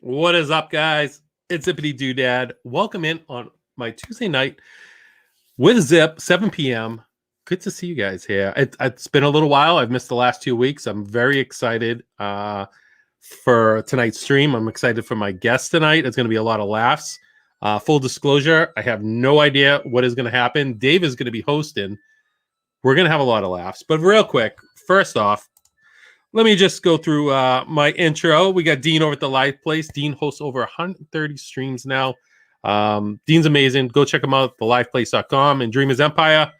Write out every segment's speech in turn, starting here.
What is up, guys? It's Zippity Doodad. Welcome in on my Tuesday night with Zip, 7 p.m. Good to see you guys here. It's been a little while. I've missed the last 2 weeks. I'm very excited for tonight's stream. I'm excited for my guest tonight. It's going to be a lot of laughs. Full disclosure, I have no idea what is going to happen. Dave is going to be hosting. We're going to have a lot of laughs. But real quick, first off, let me just go through my intro. We got Dean over at the Live Place. Dean hosts over 130 streams now. Dean's amazing. Go check him out at theliveplace.com. And Dreamers Empire,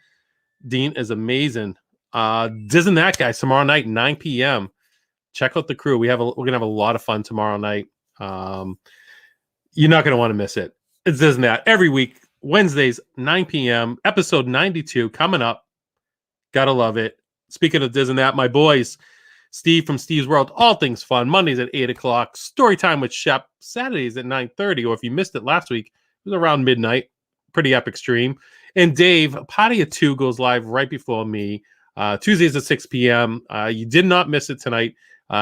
Dean is amazing. Disn't that guy tomorrow night, 9 p.m. Check out the crew. We're gonna have a lot of fun tomorrow night. You're not gonna want to miss it. It's Disn't That every week, Wednesdays, 9 p.m. Episode 92 coming up. Gotta love it. Speaking of Disn't That, my boys. Steve from Steve's World, all things fun. Mondays at 8 o'clock. Story time with Shep. Saturdays at 9:30. Or if you missed it last week, it was around midnight. Pretty epic stream. And Dave, Party at 2 goes live right before me. Tuesdays at 6 p.m. You did not miss it tonight.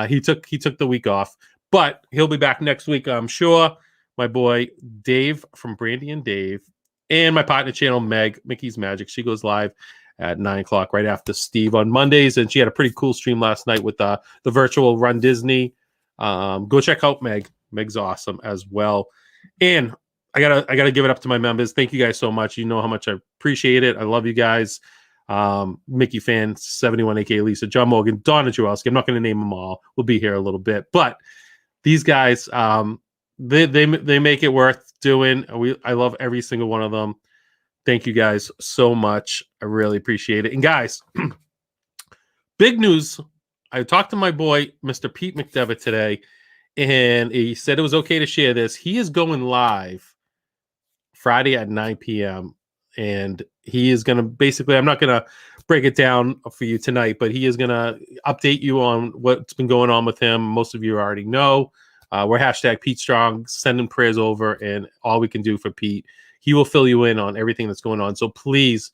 He took the week off. But he'll be back next week, I'm sure. My boy Dave from Brandy and Dave. And my partner channel, MickeysMagic. She goes live at 9 o'clock right after Steve on Mondays, and she had a pretty cool stream last night with the virtual Run Disney. Go check out Meg. Meg's awesome as well. And I gotta give it up to my members. Thank you guys so much. You know how much I appreciate it. I love you guys. Mickey fan 71, aka Lisa, John Morgan, Donna Jewelski. I'm not going to name them all. We'll be here a little bit, but these guys, they make it worth doing. I love every single one of them. Thank you guys so much. I really appreciate it. And guys, big news. I talked to my boy, Mr. Pete McDevitt, today, and he said it was okay to share this. He is going live Friday at 9 p.m. And he is going to basically, I'm not going to break it down for you tonight, but he is going to update you on what's been going on with him. Most of you already know. We're hashtag Pete Strong, sending prayers over, and all we can do for Pete. He will fill you in on everything that's going on. So please,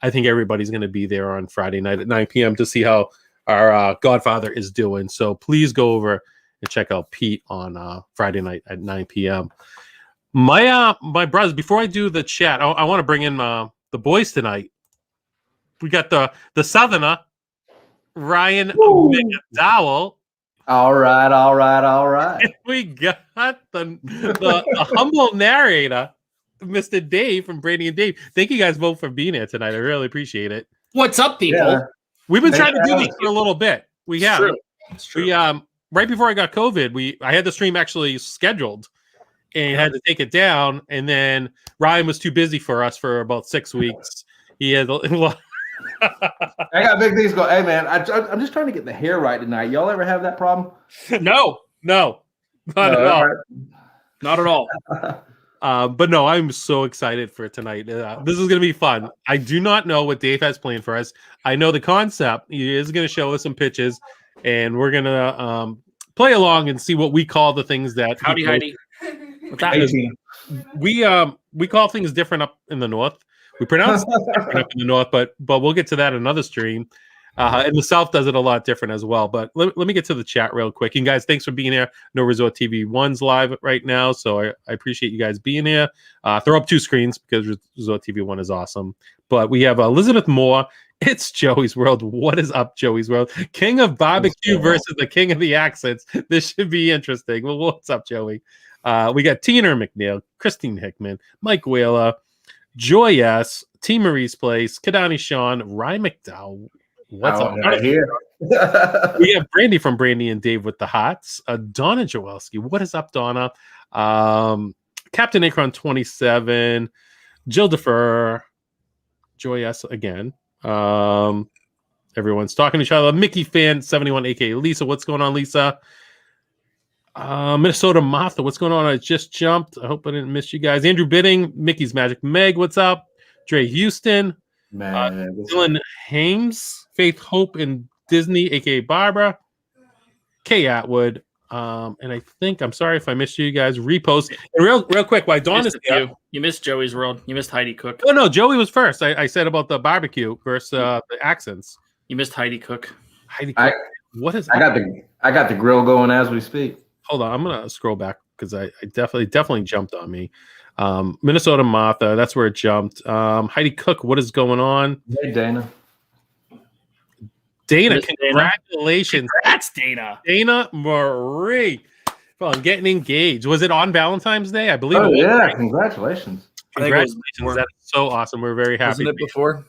I think everybody's going to be there on Friday night at 9 p.m. to see how our Godfather is doing. So please go over and check out Pete on Friday night at 9 p.m. My brothers, before I do the chat, I want to bring in the boys tonight. We got the Southerner, Ryan McDowell. All right. And we got the humble narrator, Mr. Dave from Brandy and Dave. Thank you guys both for being here tonight. I really appreciate it. What's up, people? Yeah. We've been trying to do this for a little bit. We have. It's true. We right before I got COVID, I had the stream actually scheduled and had to take it down. And then Ryan was too busy for us for about 6 weeks. He had I got big things going. Hey, man, I'm just trying to get the hair right tonight. Y'all ever have that problem? No, not at all. Right. Not at all. But no, I'm so excited for tonight. This is going to be fun. I do not know what Dave has planned for us. I know the concept. He is going to show us some pitches, and we're going to play along and see what we call the things that. Howdy, Heidi. What's that? We call things different up in the north. We pronounce things different up in the north, but we'll get to that in another stream. And the South does it a lot different as well. But let me get to the chat real quick. And guys, thanks for being here. No Resort TV 1's live right now, so I appreciate you guys being here. Throw up 2 screens because Resort TV 1 is awesome. But we have Elizabeth Moore. It's Joey's World. What is up, Joey's World? King of barbecue versus the king of the accents. This should be interesting. Well, what's up, Joey? We got Tina McNeil, Christine Hickman, Mike Whaler, Joy S, T. Marie's Place, Kadani Sean, Ryan McDowell. What's up? Right here. We have Brandy from Brandy and Dave with the Hots. Donna Jewelski. What is up, Donna? Captain Akron 27. Jill Defer. Joy S again. Everyone's talking to each other. Mickey Fan 71, aka Lisa. What's going on, Lisa? Minnesota Martha. What's going on? I just jumped. I hope I didn't miss you guys. Andrew Bidding. Mickey's Magic. Meg. What's up? Dre Houston. Dylan Hames, Faith Hope and Disney, aka Barbara, Kay Atwood, and I think I'm sorry if I missed you guys. Repost and real quick. Why Dawn is here? You missed Joey's World. You missed Heidi Cook. Oh no, Joey was first. I said about the barbecue versus the accents. You missed Heidi Cook. Heidi Cook. What is? I got the grill going as we speak. Hold on, I'm gonna scroll back because I definitely jumped on me. Minnesota Martha, that's where it jumped. Heidi Cook, what is going on? Hey, Dana. Dana, Miss congratulations. That's Dana. Dana Marie. Well, I'm getting engaged. Was it on Valentine's Day? I believe it was. Yeah, Right? congratulations. Congratulations. That's so awesome. We're very happy. Wasn't it before?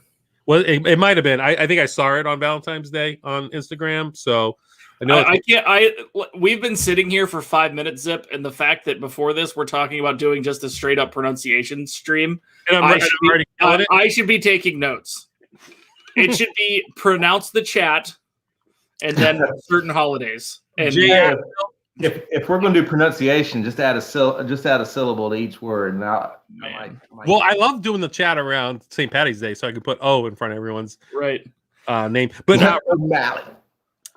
Well, it might have been. I think I saw it on Valentine's Day on Instagram. So I know I can't. We've been sitting here for 5 minutes, Zip, and the fact that before this we're talking about doing just a straight up pronunciation stream. and I'm already killing it. I should be taking notes. It should be pronounce the chat, and then certain holidays. And Yeah, if we're going to do pronunciation, just add a syllable to each word. Now, Well, I love doing the chat around St. Patty's Day, so I could put O in front of everyone's right name. But O'Malley.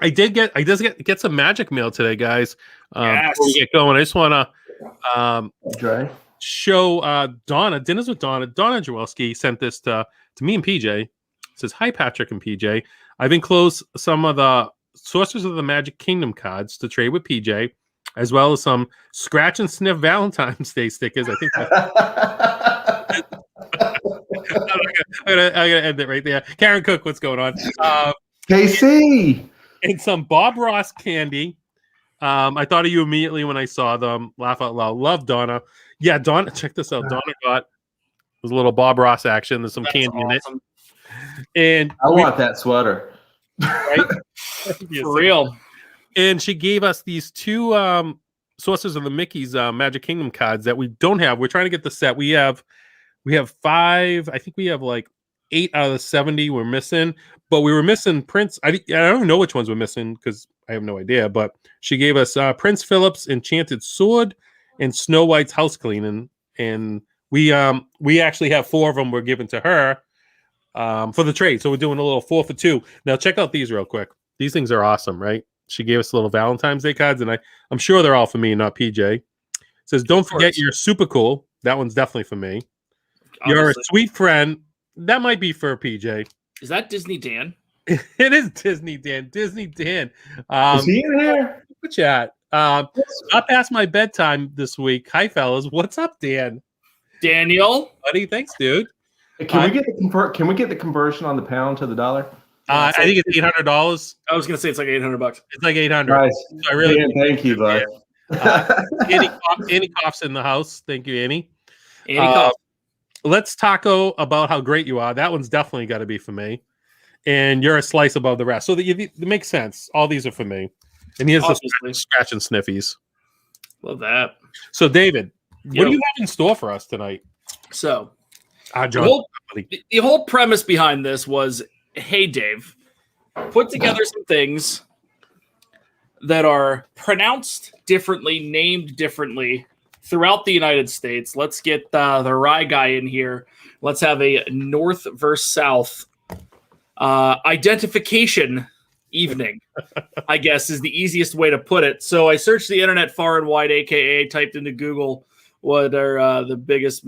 I did get some magic mail today, guys. Yes. Before we get going, I just want to Dre. show Donna. Dinners with Donna. Donna Jawelski sent this to me and PJ. It says, "Hi, Patrick and PJ. I've enclosed some of the Sorcerers of the Magic Kingdom cards to trade with PJ, as well as some scratch and sniff Valentine's Day stickers." I think I'm gonna end it right there. Karen Cook, what's going on? KC. And some Bob Ross candy. I thought of you immediately when I saw them. Laugh out loud. Love Donna. Yeah, Donna, check this out. Donna got there's a little Bob Ross action. There's some candy in it. And I want that sweater. right? for real. And she gave us these two Sorcerers of the Mickey's Magic Kingdom cards that we don't have. We're trying to get the set. We have 5. I think we have like 8 out of the 70 we're missing, but we were missing Prince. I don't even know which ones we're missing because I have no idea. But she gave us Prince Philip's Enchanted Sword and Snow White's House Cleaning, and we actually have 4 of them we're giving to her for the trade. So we're doing a little 4 for 2. Now check out these real quick. These things are awesome, right? She gave us little Valentine's Day cards, and I'm sure they're all for me, not PJ. It says, "Don't forget you're super cool." That one's definitely for me. Obviously. You're a sweet friend. That might be for PJ. Is that Disney Dan? It is Disney Dan. Disney Dan. Is he in here? Super chat. Not past my bedtime this week. Hi, fellas. What's up, Dan? Daniel, Buddy, thanks, dude. Can we get the conversion on the pound to the dollar? I think it's $800. I was gonna say it's like $800. It's like 800. Nice. So I really Thank you, bud. Annie coughs in the house. Thank you, Annie. Andy Cox. Let's taco about how great you are. That one's definitely got to be for me. And you're a slice above the rest. So it makes sense. All these are for me. And here's the scratch and sniffies. Love that. So, David, what do you have in store for us tonight? So, John, the whole premise behind this was, hey, Dave, put together some things that are pronounced differently, named differently throughout the United States. Let's get the Rye guy in here. Let's have a North versus South identification evening, I guess is the easiest way to put it. So I searched the internet far and wide, aka typed into Google what are the biggest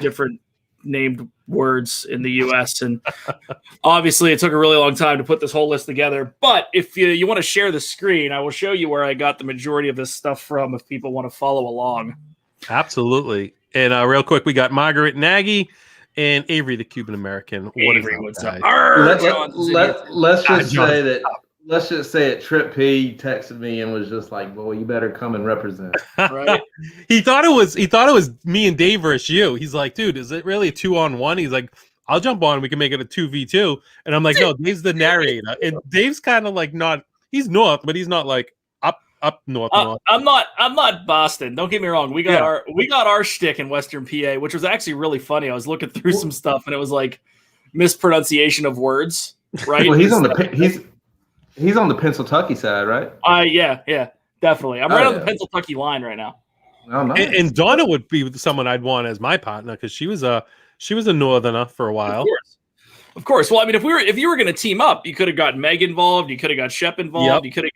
different named words in the U.S. And obviously it took a really long time to put this whole list together. But if you want to share the screen, I will show you where I got the majority of this stuff from if people want to follow along. Absolutely. And real quick, we got Margaret Nagy and Avery, the Cuban American. Avery, what's up? Let's just say it. Trip P texted me and was just like, "Boy, you better come and represent." Right? He thought it was me and Dave versus you. He's like, "Dude, is it really a 2-on-1?" He's like, "I'll jump on. We can make it a 2v2." And I'm like, "No, Dave's the narrator." And Dave's kind of like not. He's north, but he's not like up north. I'm not Boston. Don't get me wrong. We got our shtick in Western PA, which was actually really funny. I was looking through some stuff and it was like mispronunciation of words. Right? Well, he's on the Pennsylvania side, right? Yeah, definitely. I'm right on the Pennsylvania line right now. Oh, nice. And Donna would be someone I'd want as my partner because she was a northerner for a while. Of course. Well, I mean, if you were going to team up, you could have got Meg involved. You could have got Shep involved. You could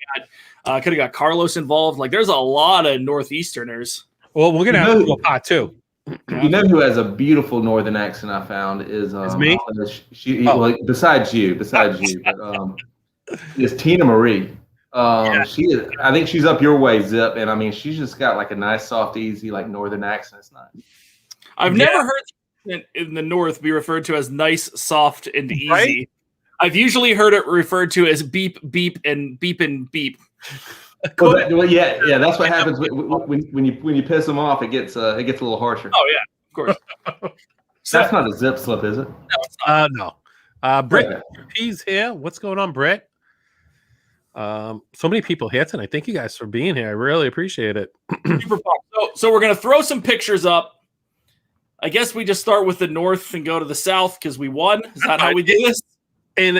have got Carlos involved. Like, there's a lot of Northeasterners. Well, we're gonna have to do a pot too. You know who has a beautiful northern accent? I found is me. Besides you, but, is Tina Marie. She is, I think she's up your way, Zip, and I mean she's just got like a nice, soft, easy, like northern accent. It's nice. I've never heard in the North be referred to as nice, soft, and easy. Right? I've usually heard it referred to as beep, beep, and beep and beep. Yeah, that's what happens when you piss them off. It gets a little harsher. Oh yeah, of course. That's not a zip slip, is it? No, it's not. No. Britt P's here. What's going on, Britt? So many people here tonight. Thank you guys for being here. I really appreciate it. Super fun. So we're gonna throw some pictures up. I guess we just start with the North and go to the South because we won. Is that how we do this? And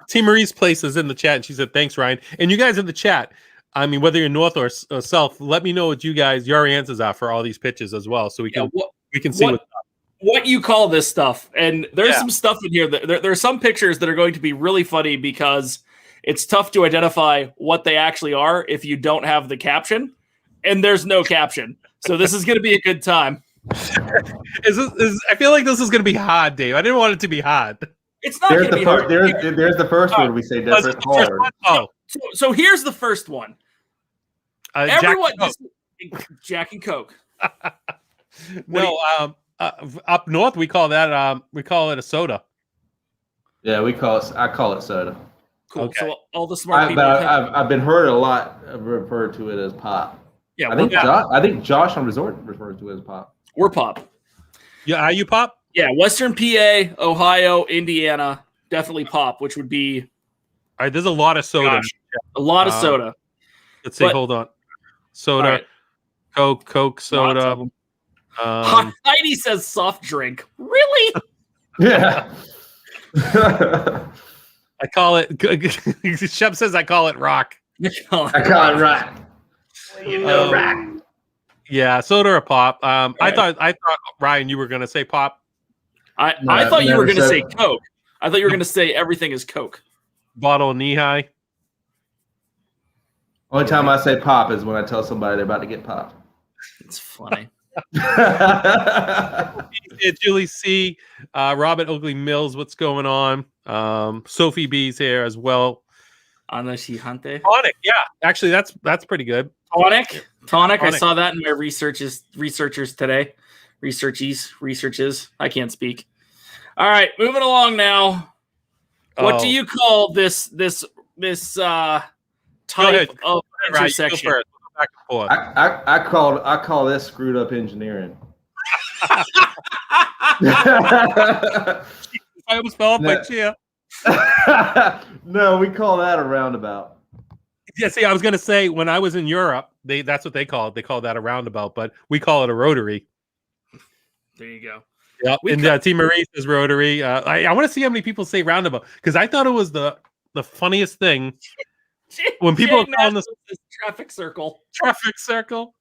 T. Marie's place is in the chat, and she said, "Thanks, Ryan." And you guys in the chat, I mean, whether you're North or South, let me know what your answers are for all these pitches as well, so we can see what you call this stuff. And there's some stuff in here that there are some pictures that are going to be really funny because it's tough to identify what they actually are if you don't have the caption, and there's no caption. So this is going to be a good time. I feel like this is going to be hard, Dave. I didn't want it to be hard. It's not going to be hard. There's the first one we say different. Oh, so here's the first one. Everyone, Jack and Coke. No, up north we call it a soda. Yeah, I call it soda. Cool. Okay. So all the smart people. I've been heard a lot referred to it as pop. Yeah, I think Josh on Resort refers to it as pop. We're pop. Yeah, are you pop? Yeah, Western PA, Ohio, Indiana, definitely pop, which would be. All right, there's a lot of soda. A lot of soda. Let's see. Hold on. Soda, right. Coke, soda. Heidi says soft drink. Really? Yeah. I call it. Shep says I call it rock. I call it rock. Rock. Yeah, soda or pop. I thought Ryan, you were gonna say pop. I thought you were gonna say Coke. I thought you were gonna say everything is Coke. Bottle of knee-high. Only time I say pop is when I tell somebody they're about to get popped. It's funny. Julie C, Robert Oakley Mills, what's going on? Sophie B's here as well. Anashihante. Tonic, yeah. Actually, that's pretty good. Tonic. I saw that in my researchers today. Researches. I can't speak. All right, moving along now. What do you call this type of intersection? Right, back and forth. I call this screwed up engineering. I almost fell off my chair. No, we call that a roundabout. Yeah, see, I was gonna say when I was in Europe, that's what they call it. They call that a roundabout, but we call it a rotary. There you go. Yeah, and T. Marie says rotary. I want to see how many people say roundabout because I thought it was the funniest thing when people are calling this traffic circle. Traffic circle.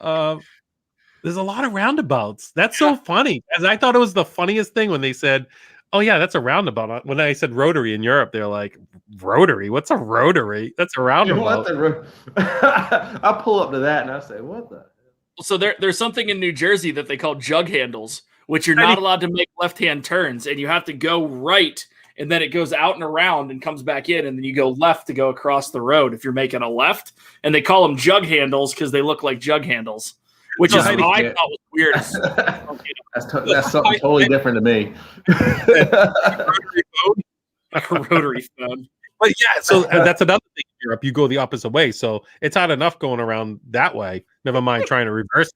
There's a lot of roundabouts. That's so funny. As I thought it was the funniest thing when they said, "Oh yeah, that's a roundabout." When I said rotary in Europe, they're like, "Rotary? What's a rotary? That's a roundabout." I pull up to that and I say, "What the?" So there's something in New Jersey that they call jug handles, which you're not allowed to make left-hand turns, and you have to go right, and then it goes out and around and comes back in, and then you go left to go across the road if you're making a left. And they call them jug handles because they look like jug handles, which is I thought was weird. That's something totally different to me. Rotary phone. But yeah, so that's another thing in Europe. You go the opposite way, so it's hard enough going around that way. Never mind trying to reverse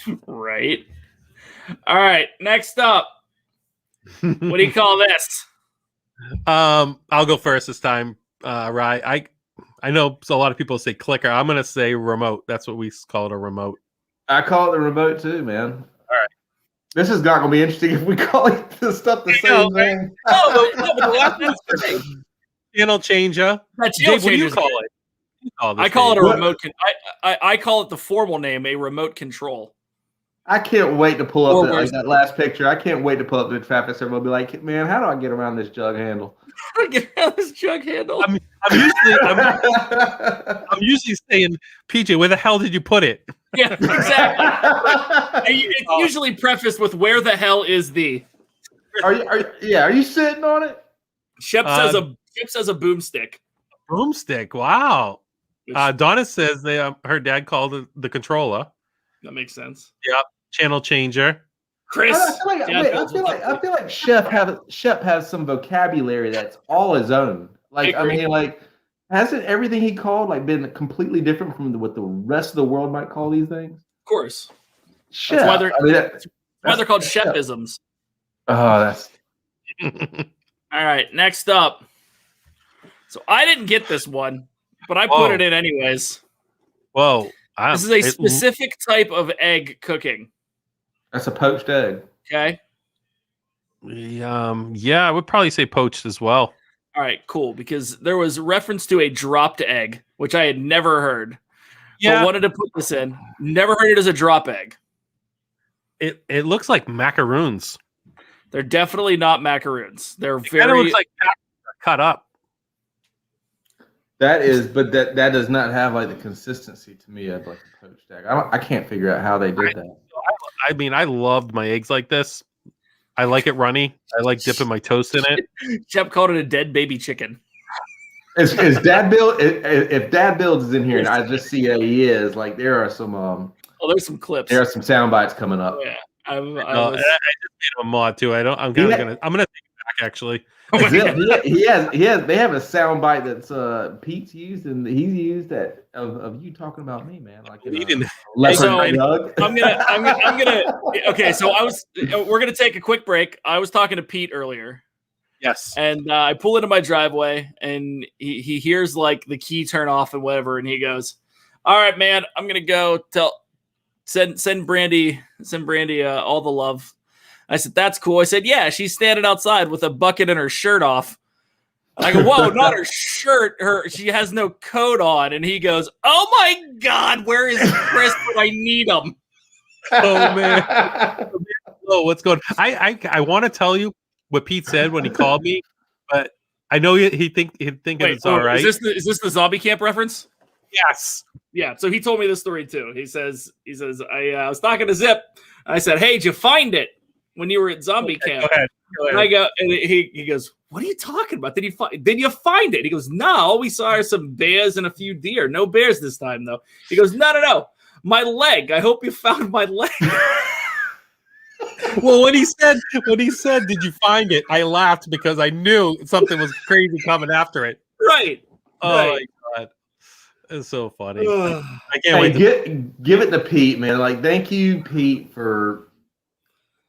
it. Right. All right. Next up, what do you call this? I'll go first this time. Right. I know a lot of people say clicker. I'm gonna say remote. That's what we call it, a remote. I call it the remote too, man. All right. This is not gonna be interesting if we call it the stuff the same thing. No, but the last one's great. Channel changer. Dave, what do you call it? I call it a remote. I call it the formal name, a remote control. I can't wait to pull up that last picture. I can't wait to pull up the traffic circle and be like, man, how do I get around this jug handle? How do I get around this jug handle? I'm usually saying, PJ, where the hell did you put it? Yeah, exactly. It's usually prefaced with "Where the hell is the?" Are you sitting on it? Shep says a boomstick. broomstick. Wow. Which- Donna says her dad called it the controller. That makes sense. Yep. Channel changer. Chris. I feel like Shep has some vocabulary that's all his own. Like I mean, like hasn't everything he called like been completely different from what the rest of the world might call these things? Of course. Shep. That's why they're called Shepisms. Oh, that's all right. Next up. So I didn't get this one, but I put it in anyways. Whoa. This is a specific type of egg cooking. That's a poached egg. Okay. Yeah, I would probably say poached as well. All right, cool. Because there was reference to a dropped egg, which I had never heard. Yeah. But wanted to put this in. Never heard it as a drop egg. It looks like macaroons. They're definitely not macaroons. They're It very kind of looks like cut up. That is, but that does not have like the consistency to me of like a poached egg. I can't figure out how they did that. I mean, I loved my eggs like this. I like it runny. I like dipping my toast in it. Shep called it a dead baby chicken. Is Dad Bill? If Dad Builds is in here, and I just see that he is, like there are some there's some clips. there are some sound bites coming up. Oh, yeah. I I just made a mod too. I'm gonna take it back actually. He has. They have a sound bite that's Pete's used, and he's used that of you talking about me, man. Like leopard dog. I'm gonna. Okay, so we're gonna take a quick break. I was talking to Pete earlier. Yes. And I pull into my driveway, and he hears like the key turn off and whatever, and he goes, "All right, man, I'm gonna go send Brandy all the love." I said, "That's cool." I said, "Yeah, she's standing outside with a bucket and her shirt off." And I go, "Whoa, not her shirt. She has no coat on." And he goes, "Oh my God, where is Chris when I need him?" Oh man. Oh, what's going on? I want to tell you what Pete said when he called me, but I know he'd think it's all right. Is this the zombie camp reference? Yes. Yeah. So he told me this story too. He says I was talking to Zip. I said, "Hey, did you find it when you were at zombie camp?" Go ahead. And I go, and he goes, "What are you talking about? Did you find it?" He goes, "No, all we saw are some bears and a few deer. No bears this time though." He goes, No. My leg. I hope you found my leg." Well, when he said, "Did you find it?" I laughed because I knew something was crazy coming after it. Right. Oh right. my God. It's so funny. I can't wait. Give it to Pete, man. Like, thank you, Pete, for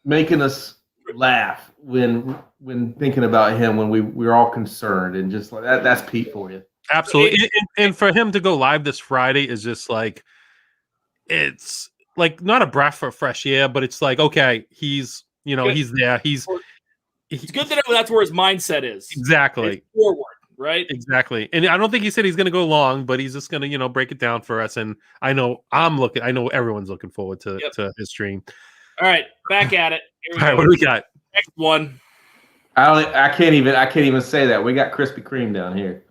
making us laugh when thinking about him when we were all concerned, and just like that. That's Pete for you. Absolutely. And for him to go live this Friday is just like, it's like not a breath of fresh air, but it's like, okay, he's he's there. It's good to know that's where his mindset is. Exactly. It's forward. Right. Exactly. And I don't think he said he's going to go long, but he's just going to, break it down for us. And I know everyone's looking forward to his stream. All right. Back at it. All right. What do we got? Next one. I can't even say that. We got Krispy Kreme down here.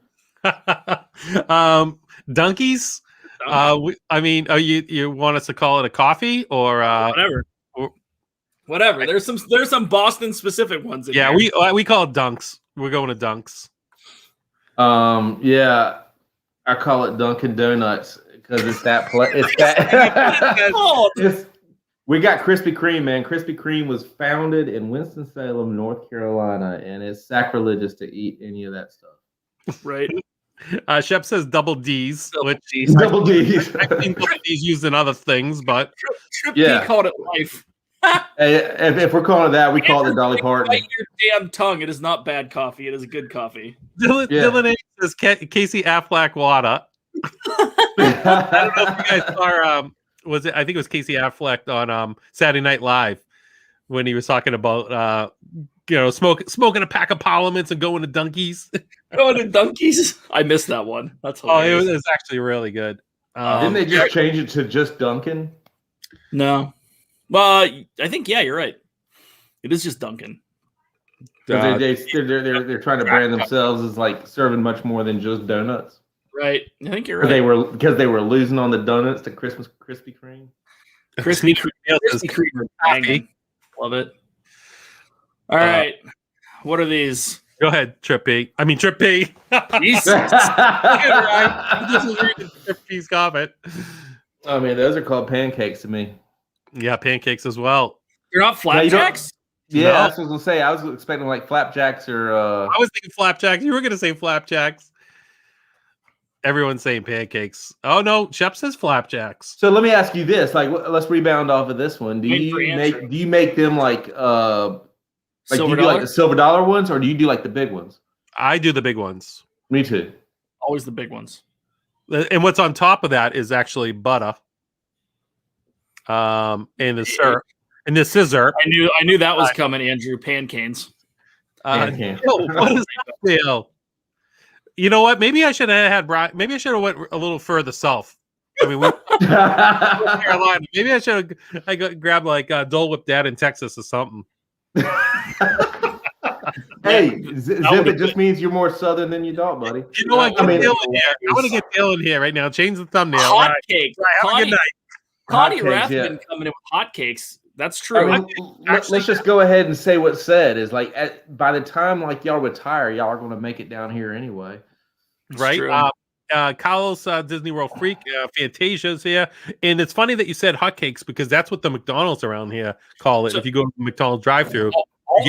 Dunkies. You want us to call it a coffee or whatever? Whatever. There's some Boston specific ones. In here. we call it Dunks. We're going to Dunks. Yeah, I call it Dunkin' Donuts because it's that. We got Krispy Kreme, man. Krispy Kreme was founded in Winston-Salem, North Carolina, and it's sacrilegious to eat any of that stuff. Right. Shep says double D's. Double D's. I've seen double D's used in other things, but Trip P called it life. If we're calling it that, we call it the Dolly Parton. Bite your damn tongue. It is not bad coffee. It is a good coffee. Dylan A says Casey Affleck water. I don't know if you guys saw. Was it? I think it was Casey Affleck on Saturday Night Live when he was talking about smoking a pack of Parliaments and going to Dunkies. Going to Dunkies. I missed that one. That's hilarious. It was actually really good. Didn't they just change it to just Dunkin'? No. Well, I think you're right. It is just Dunkin'. They're trying to brand themselves as like serving much more than just donuts. Right. I think you're right. Because they were losing on the donuts to Krispy Kreme. Krispy Kreme. Love it. All right. What are these? Go ahead, Trip P. I mean, Trip P. Jesus. Right. This is reading Trip P's comment. I mean, those are called pancakes to me. Yeah, pancakes as well. You're not flapjacks? Yeah, No. that's what I was gonna say. I was expecting like flapjacks or. I was thinking flapjacks. You were going to say flapjacks. Everyone's saying pancakes. Oh no, Shep says flapjacks. So let me ask you this: like, let's rebound off of this one. Do you make them like do you do like the silver dollar ones, or do you do like the big ones? I do the big ones. Me too. Always the big ones. And what's on top of that is actually butter. And the syrup. And the scissor. I knew that was coming, Andrew. Pancakes. What is that deal? You know what? Maybe I should have had Brian. Maybe I should have went a little further south. I mean, Carolina. Maybe I should have grabbed like Dole Whip Dad in Texas or something. Hey, Zip, it just means you're more southern than you thought, buddy. You know what? I want to get Dale in here right now. Change the thumbnail. Hotcakes. Right, have a good night. Connie Rath has been coming in with hotcakes. That's true. I mean, let's just go ahead and say what's said is like by the time like y'all retire, y'all are going to make it down here anyway, right? Carlos Disney World Freak Fantasia's here, and it's funny that you said hotcakes because that's what the McDonald's around here call it. So, if you go to the McDonald's drive-through, all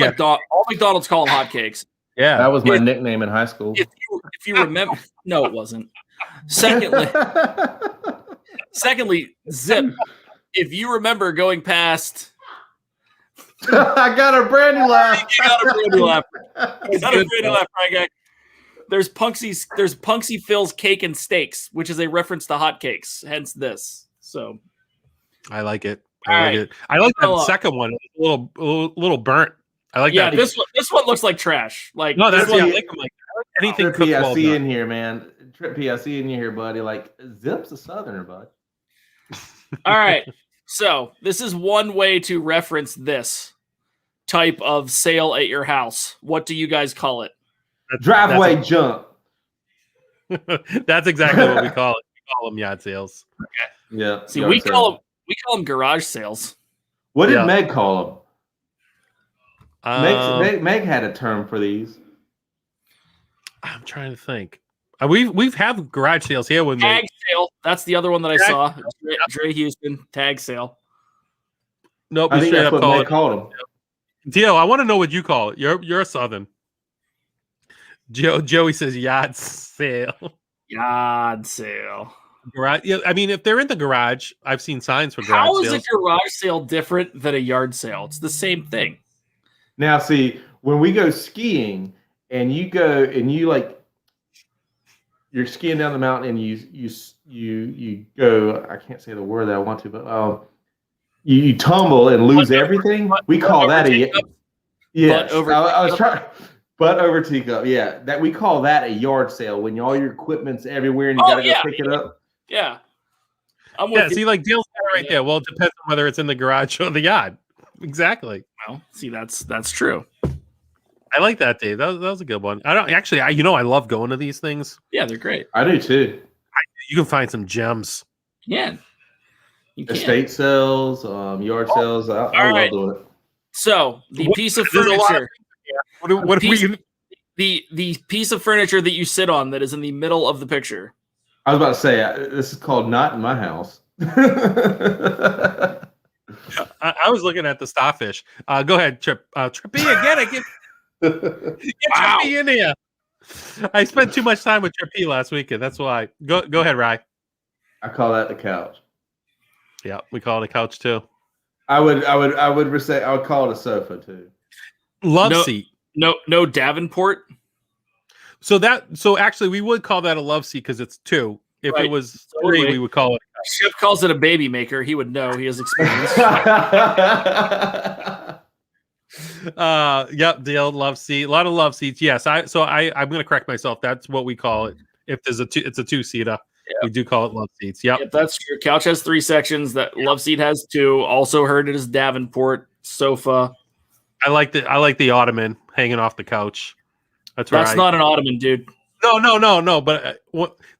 McDonald's call them hotcakes. Yeah, that was my nickname in high school. If you remember, no, it wasn't. Secondly, Zip. If you remember going past, I got a Brandy laugh. You got a Brandy laugh. You got a Brandy laugh, right, guy? There's Punksy Phil's Cake and Steaks, which is a reference to hotcakes. Hence this. So, I like it. I like that second one. A little burnt. I like that. This one looks like trash. Like no, that's what I like anything. Trip P, I see in here, man. Trip P, I see in here, buddy. Like Zip's a Southerner, bud. All right. So this is one way to reference this type of sale at your house. What do you guys call it? Driveway jump. That's exactly what we call it. We call them yard sales. Okay. Yeah. See, we call them garage sales. What did Meg call them? Meg had a term for these. I'm trying to think. We've had garage sales here when tag sale. That's the other one that I saw. Dre Houston tag sale. Nope, I think that's what Meg called them. Dio, I want to know what you call it. You're a Southern. Joey says yard sale. Yard sale. Garage. Yeah, I mean, if they're in the garage, I've seen signs for garage sales. How is a garage sale different than a yard sale? It's the same thing. Now, see, when we go skiing and you go and you like. You're skiing down the mountain and you go. I can't say the word that I want to, but you tumble and lose everything. We call that a I was trying. Butt over teacup. Yeah, that we call that a yard sale when all your equipment's everywhere and you gotta go pick it up. Yeah, see, like Dale's right there. Well, it depends on whether it's in the garage or the yard. Exactly. Well, see, that's true. I like that, Dave. That was a good one. I love going to these things. Yeah, they're great. I do too. You can find some gems. Yeah. Estate sales, yard sales. I love doing it. So the piece of furniture. The piece of furniture that you sit on that is in the middle of the picture. I was about to say this is called not in my house. I was looking at the starfish. Go ahead, Trippy again. Get Trippy in here. I spent too much time with Trippy last weekend. That's why. Go ahead, Rye. I call that the couch. Yeah, we call it a couch too. I would say I would call it a sofa too. Love seat. No Davenport. So actually we would call that a love seat because it's two. If it was three, we would call it. Shep calls it a baby maker. He would know. He has experience. Yep, Dale, love seat. A lot of love seats. Yes, I'm going to correct myself. That's what we call it. If there's it's a two-seater. Yep. We do call it love seats. Yep, that's true. Couch has 3 sections. That love seat has 2. Also heard it as Davenport sofa. I like the ottoman hanging off the couch. That's not an ottoman, dude. No. But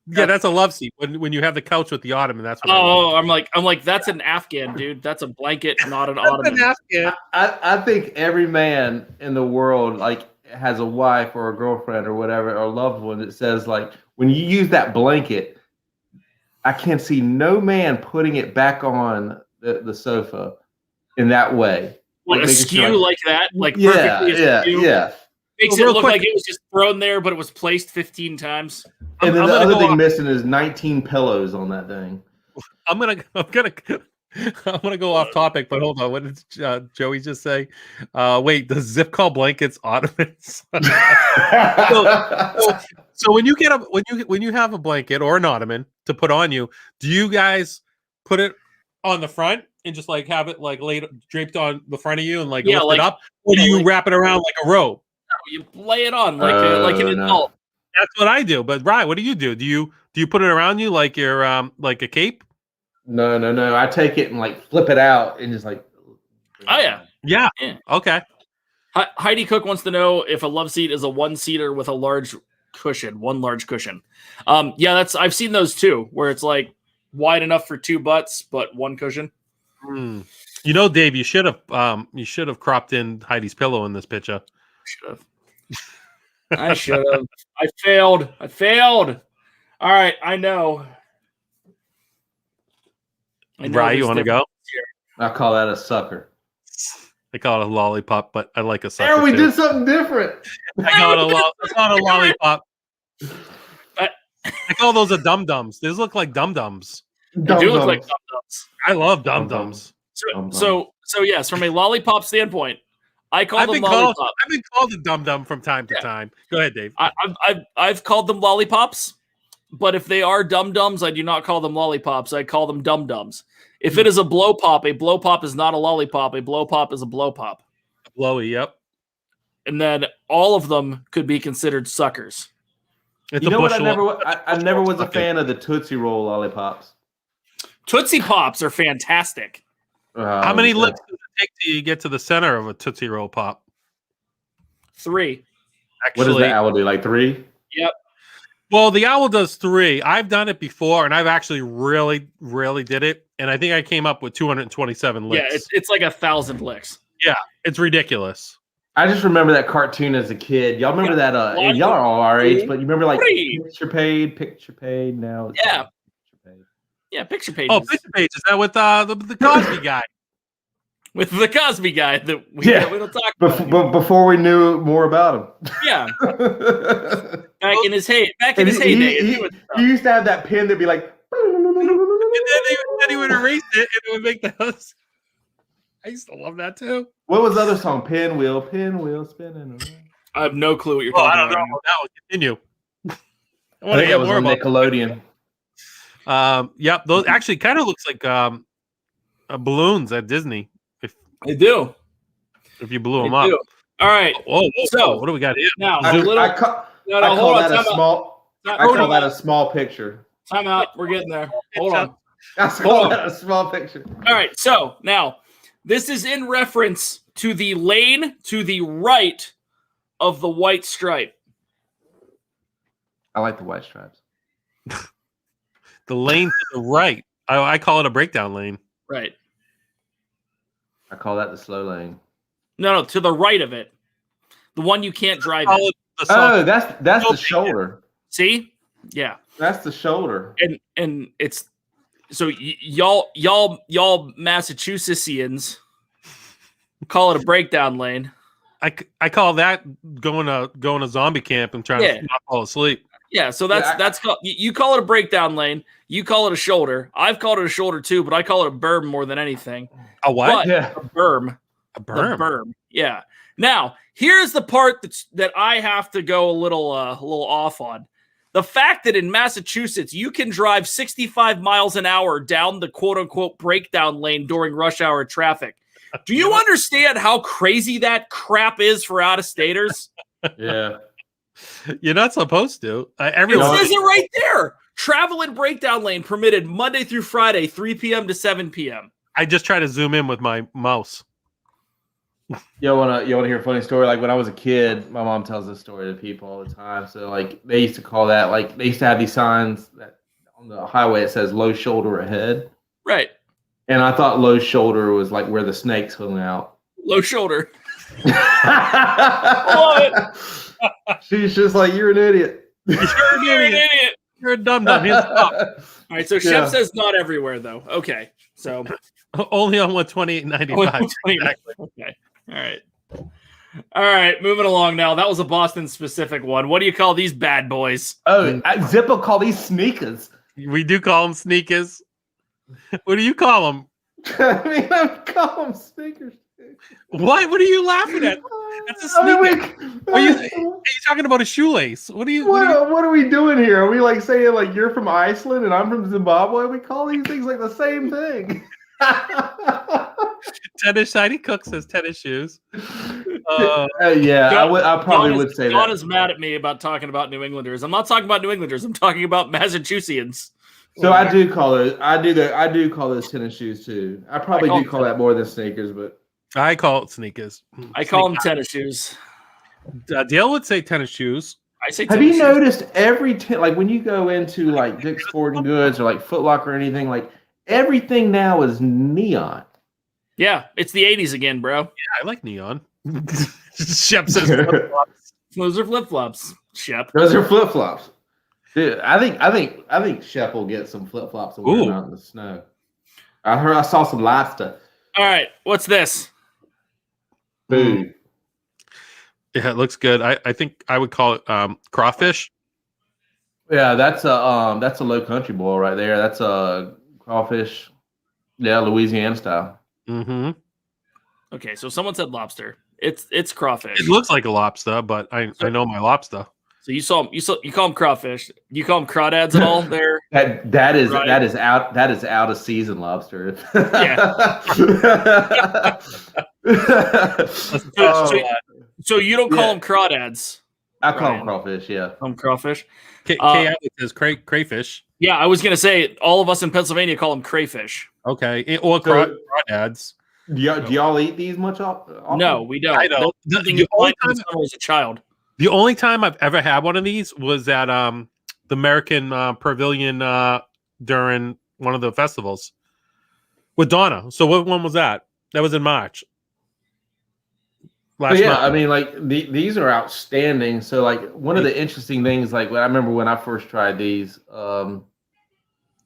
that's a love seat. When you have the couch with the ottoman, that's what. I'm like that's an Afghan, dude. That's a blanket, not an ottoman. I think every man in the world has a wife or a girlfriend or whatever, or a loved one, that says like, when you use that blanket, I can't see no man putting it back on the sofa in that way. What, Like, askew like that? Like yeah, perfectly askew? yeah. Makes Well, it real look quick- like it was just thrown there, but it was placed 15 times. And then I'm the gonna other go thing off- missing is 19 pillows on that thing. I'm gonna go off topic, but hold on. What did Joey just say? Wait, does Zip call blankets ottomans? So when you get when you have a blanket or an ottoman to put on you, do you guys put it on the front and just like have it like laid draped on the front of you and like lift it up, or do you wrap it around like a robe? You lay it on like an adult. That's what I do. But Ryan, what do you do? Do you put it around you like your like a cape? No. I take it and like flip it out and just like. Oh yeah. Yeah. Okay. Heidi Cook wants to know if a love seat is a one-seater with a large cushion, one large cushion. Yeah, I've seen those too, where it's like wide enough for two butts but one cushion. You know, Dave, you should have cropped in Heidi's pillow in this picture. I should have. I failed. All right, I know. Ryan, you want to go? I call that a sucker. I call it a lollipop, but I like a sucker. There, we too. did something different. I call it a lollipop. I call those a dum dums. These look like dum dums. They do look like dum-dums. I love dum dums. So yes, from a lollipop standpoint, I call them lollipops. I've been called a dum dum from time to time. Go ahead, Dave. I've called them lollipops, but if they are dum dums, I do not call them lollipops. I call them dum dums. If it is a blow pop is not a lollipop. A blow pop is a blow pop. Blowy, yep. And then all of them could be considered suckers. It's you know what? I never was a fan of the Tootsie Roll lollipops. Tootsie Pops are fantastic. How many licks does it take till you get to the center of a Tootsie Roll pop? 3. What does the owl do? Like 3? Yep. Well, the owl does 3. I've done it before, and I've actually really did it. And I think I came up with 227 licks. Yeah, it's like 1,000 licks. Yeah, it's ridiculous. I just remember that cartoon as a kid. Y'all remember that? Y'all are all our age, but you remember like Picture Paid. Now it's Yeah. Picture Paid. Yeah, Picture Pages. Oh, Picture Page. Is that with the Cosby guy? With the Cosby guy that we don't talk about. Before we knew more about him. Yeah. Back in his heyday. He used to have that pen that'd be like. And then he would erase it, and it would make the house. I used to love that too. What was the other song? Pinwheel spinning around. I have no clue what you're Well, talking I don't know. about. That will continue. I I want to think get that was more on about Nickelodeon. Yep, those actually kind of looks like balloons at Disney. They do. If you blew them up. Do. All right. Whoa, So what do we got here? Now, I call that a small picture. Time out. We're getting there. Hold on. I call that a small picture. All right. So now, this is in reference to the lane to the right of the white stripe. I like the white stripes. The lane to the right. I call it a breakdown lane. Right. I call that the slow lane. No, to the right of it. The one you can't drive in. Oh, that's the shoulder. See? Yeah. That's the shoulder. And it's so y'all Massachusettsians call it a breakdown lane. I call that going to zombie camp and trying to not fall asleep. Yeah, so that's called, you call it a breakdown lane. You call it a shoulder. I've called it a shoulder too, but I call it a berm more than anything. A what? A berm. A berm. The berm. Yeah. Now, here's the part that I have to go a little off on. The fact that in Massachusetts you can drive 65 miles an hour down the quote unquote breakdown lane during rush hour traffic. Do you understand how crazy that crap is for out-of-staters? Yeah. You're not supposed to. It says it right there. Travel in breakdown lane permitted Monday through Friday, 3 p.m. to 7 p.m. I just try to zoom in with my mouse. You wanna hear a funny story? Like when I was a kid, my mom tells this story to people all the time. So like they used to call that, like they used to have these signs that on the highway it says low shoulder ahead. Right. And I thought low shoulder was like where the snakes hung out. Low shoulder. She's just like, you're an idiot. You're an idiot. You're a dumb dumb. Hands up. All right, so Shep says not everywhere though. Okay, so only on 128.95. Okay, all right. Moving along now. That was a Boston specific one. What do you call these bad boys? Oh, Zip will call these sneakers. We do call them sneakers. What do you call them? I mean, I call them sneakers. What? What are you laughing at? That's a sneaker. Are you talking about a shoelace? What are we doing here? Are we like saying like you're from Iceland and I'm from Zimbabwe? We call these things like the same thing. Tennis shiny Cook says tennis shoes. Yeah, I probably would say that. John is mad at me about talking about New Englanders. I'm not talking about New Englanders. I'm talking about Massachusettsians. So I do call those. I do call those tennis shoes too. I probably do call that more than sneakers, but I call it sneakers. I call them tennis shoes. Dale would say tennis shoes. I say. Have you noticed like when you go into like Dick's Sporting Goods or like Foot Locker or anything, like everything now is neon. Yeah, it's the 80s again, bro. Yeah, I like neon. Shep says flip-flops. Those are flip-flops, Shep. Those are flip-flops. Dude, I think Shep will get some flip-flops and wear them out in the snow. I saw some live stuff. All right, what's this? Food. Yeah, it looks good. I think I would call it crawfish. Yeah, that's a low country boil right there. That's a crawfish. Yeah, Louisiana style. Mm-hmm. Okay, so someone said lobster. It's crawfish. It looks like a lobster, but I know my lobster. So you call them crawfish. You call them crawdads at all there? that is out of season lobster. Yeah. So you don't call them crawdads. I call them crawfish. Yeah. Call them crawfish. K says crayfish. Yeah, I was gonna say all of us in Pennsylvania call them crayfish. Okay, or crawdads. Do y'all eat these much often? No, we don't. I don't. The only time I was a child. The only time I've ever had one of these was at the American Pavilion during one of the festivals with Donna. So what one was that? That was in March. Month. I mean, like these are outstanding. So, like one of the interesting things, like I remember when I first tried these,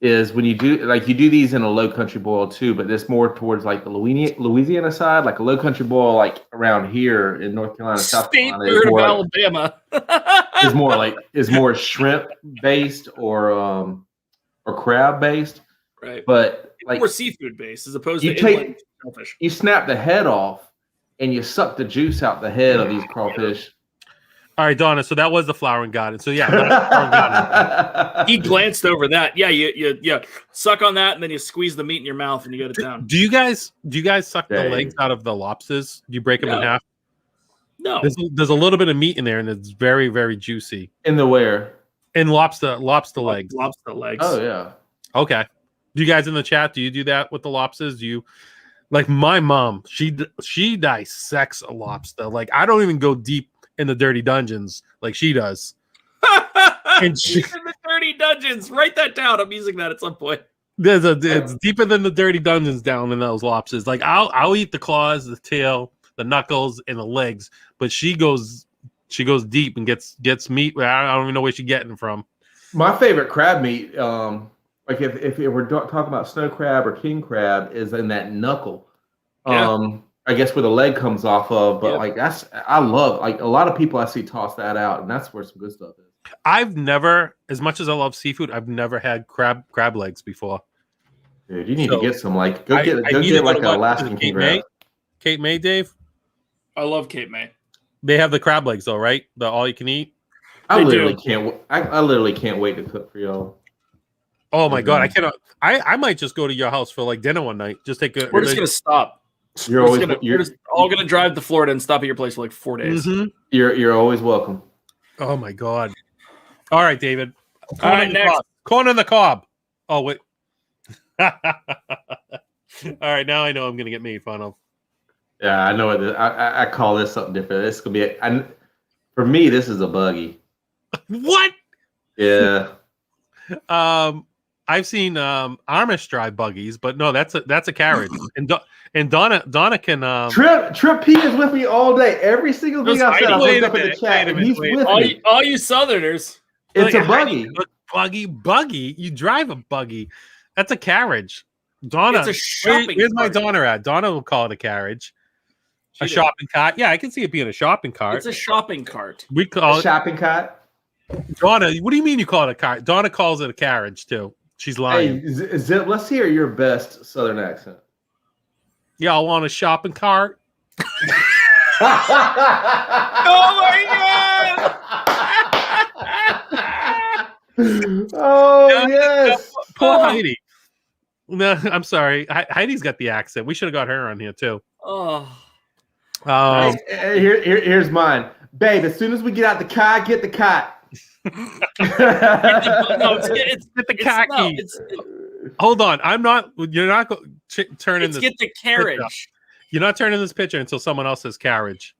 is when you do these in a low country boil too, but this more towards like the Louisiana side, like a low country boil, like around here in North Carolina, South Carolina, is more Alabama is more shrimp based or crab based, right? But like more seafood based as opposed to shellfish. You snap the head off and you suck the juice out the head of these crawfish. All right, Donna. So that was the flowering garden. So yeah, he glanced over that. Yeah, you suck on that, and then you squeeze the meat in your mouth, and you get it down. Do you guys suck the legs out of the lobsters? Do you break them in half? No. There's a little bit of meat in there, and it's very, very juicy. In the where? In lobster legs. Lobster legs. Oh yeah. Okay. Do you guys in the chat? Do you do that with the lobsters? Do you? Like my mom, she dissects a lobster. Like I don't even go deep in the dirty dungeons like she does. And in the dirty dungeons. Write that down. I'm using that at some point. It's deeper than the dirty dungeons down in those lobsters. Like I'll eat the claws, the tail, the knuckles, and the legs, but she goes deep and gets meat. I don't even know where she's getting it from. My favorite crab meat, like if we're talking about snow crab or king crab, is in that knuckle. Yeah. I guess where the leg comes off of, but like I love, like a lot of people I see toss that out, and that's where some good stuff is. I've never, as much as I love seafood, I've never had crab legs before. Dude, you need to get some, like go get like an Alaskan king crab. Cape May, Dave. I love Cape May. They have the crab legs though, right? The all you can eat. I literally can't wait to cook for y'all. Oh my god, I cannot. I might just go to your house for like dinner one night. Just take a. We're just gonna stop. We're just all gonna drive to Florida and stop at your place for like 4 days. Mm-hmm. You're always welcome. Oh my god! All right, David. All right, next. Corn on the cob. Oh wait. All right, now I know I'm gonna get made fun of. Yeah, I know it. I call this something different. This could be for me. This is a buggy. What? Yeah. I've seen Amish drive buggies, but no, that's a carriage. And Donna can Trip P is with me all day. Every single thing I've said, I looked up in the chat, and he's with me. All you Southerners. It's a buggy. Buggy. You drive a buggy. That's a carriage. Donna, It's a shopping where's my cart. Donna at? Donna will call it a carriage. She A did. shopping cart. Yeah, I can see it being a shopping cart. It's a shopping cart. We call it Shopping cart. Donna. What do you mean you call it a cart? Donna calls it a carriage too. She's lying. Hey, Zip, let's hear your best Southern accent. Y'all want a shopping cart? Oh my god! Oh yes. Poor Heidi. No, I'm sorry. Heidi's got the accent. We should have got her on here too. Oh. Here's mine, babe. As soon as we get out the car, get the cot. It's Get the khaki. Hold on. I'm not. You're not turning this. Get the carriage. You're not turning this picture until someone else says carriage.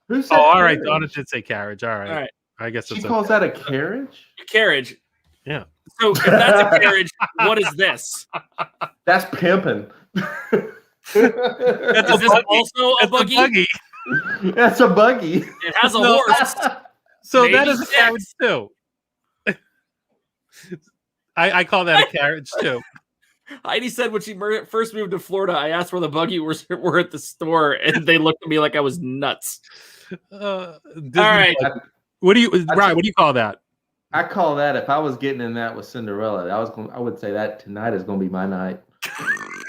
Who said All right. carriage? Donna did say carriage. All right. All right. I guess She it's calls that a carriage? A carriage. Yeah. So if that's a carriage, what is this? That's pimping. That's Is a this buggy. also a That's buggy? a buggy. That's a buggy. It has a No. horse. So Maybe that is a six. carriage too. I call that a carriage too. Heidi said when she first moved to Florida, I asked where the buggy were at the store, and they looked at me like I was nuts. All right. What do you, Ryan? What do you call that? I call that, if I was getting in that with Cinderella, I would say that tonight is going to be my night.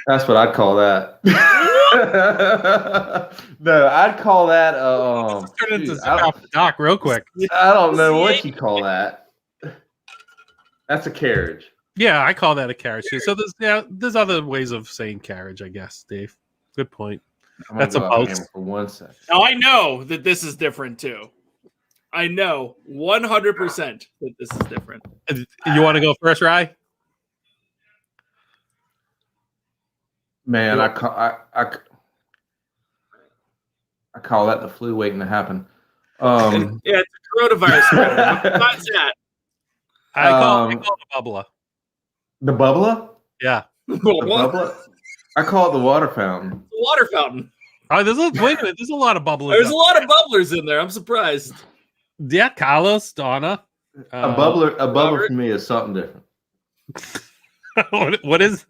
That's what I'd call that. No, I'd call that. Let's turn into Zip Off the Dock real quick. I don't know what you call that. That's a carriage. Yeah, I call that a carriage too. So there's other ways of saying carriage, I guess, Dave. Good point. That's a post. For 1 second. Now I know that this is different too. I know 100% that this is different. You want to go first, Rye? Man, I call that the flu waiting to happen. Yeah, it's a coronavirus. Besides that, I call it the bubbler. The bubbler? Yeah. The bubbler? I call it the water fountain. The water fountain. Oh, wait a minute. There's a lot of bubblers. There's a lot of bubblers in there. I'm surprised. Yeah, Carlos, Donna. A bubbler Robert? for me is something different. What is?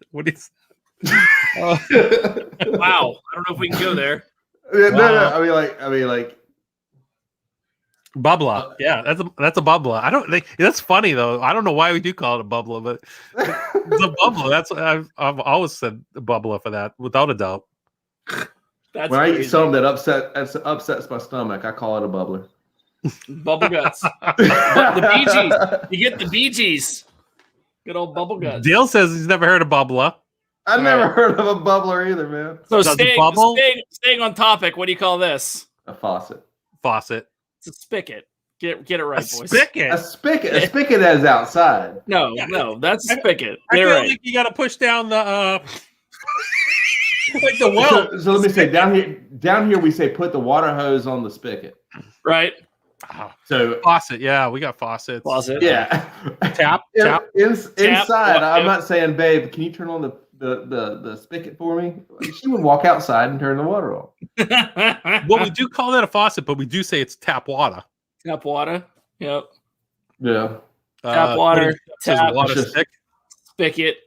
Wow. I don't know if we can go there. No, Wow. I mean like bubbler. Yeah, that's a bubbler. I don't think that's funny though. I don't know why we do call it a bubbler, but it's a bubbler. That's I've always said a bubbler for that, without a doubt. That's when I eat crazy. something that upsets my stomach, I call it a bubbler. Bubble guts. The Bee Gees. You get the Bee Gees. Good old bubble guts. Dale says he's never heard of bubbler. I've never heard of a bubbler either, man. So Does it bubble? staying on topic, what do you call this? A faucet. Faucet. It's a spigot. Get it right, A boys. spigot. A spigot that is outside. No, that's a spigot. I Get it feel right. like you got to push down the like the well. So let me say, down here we say put the water hose on the spigot. Right? So Faucet. Yeah, we got faucets. Faucet. yeah, Tap. inside. What- I'm not saying, babe, can you turn on the spigot for me? She would walk outside and turn the water on. Well, we do call that a faucet, but we do say it's tap water. Tap water. Yep. Yeah. Tap water. It says Tap. water Just- stick. Spigot.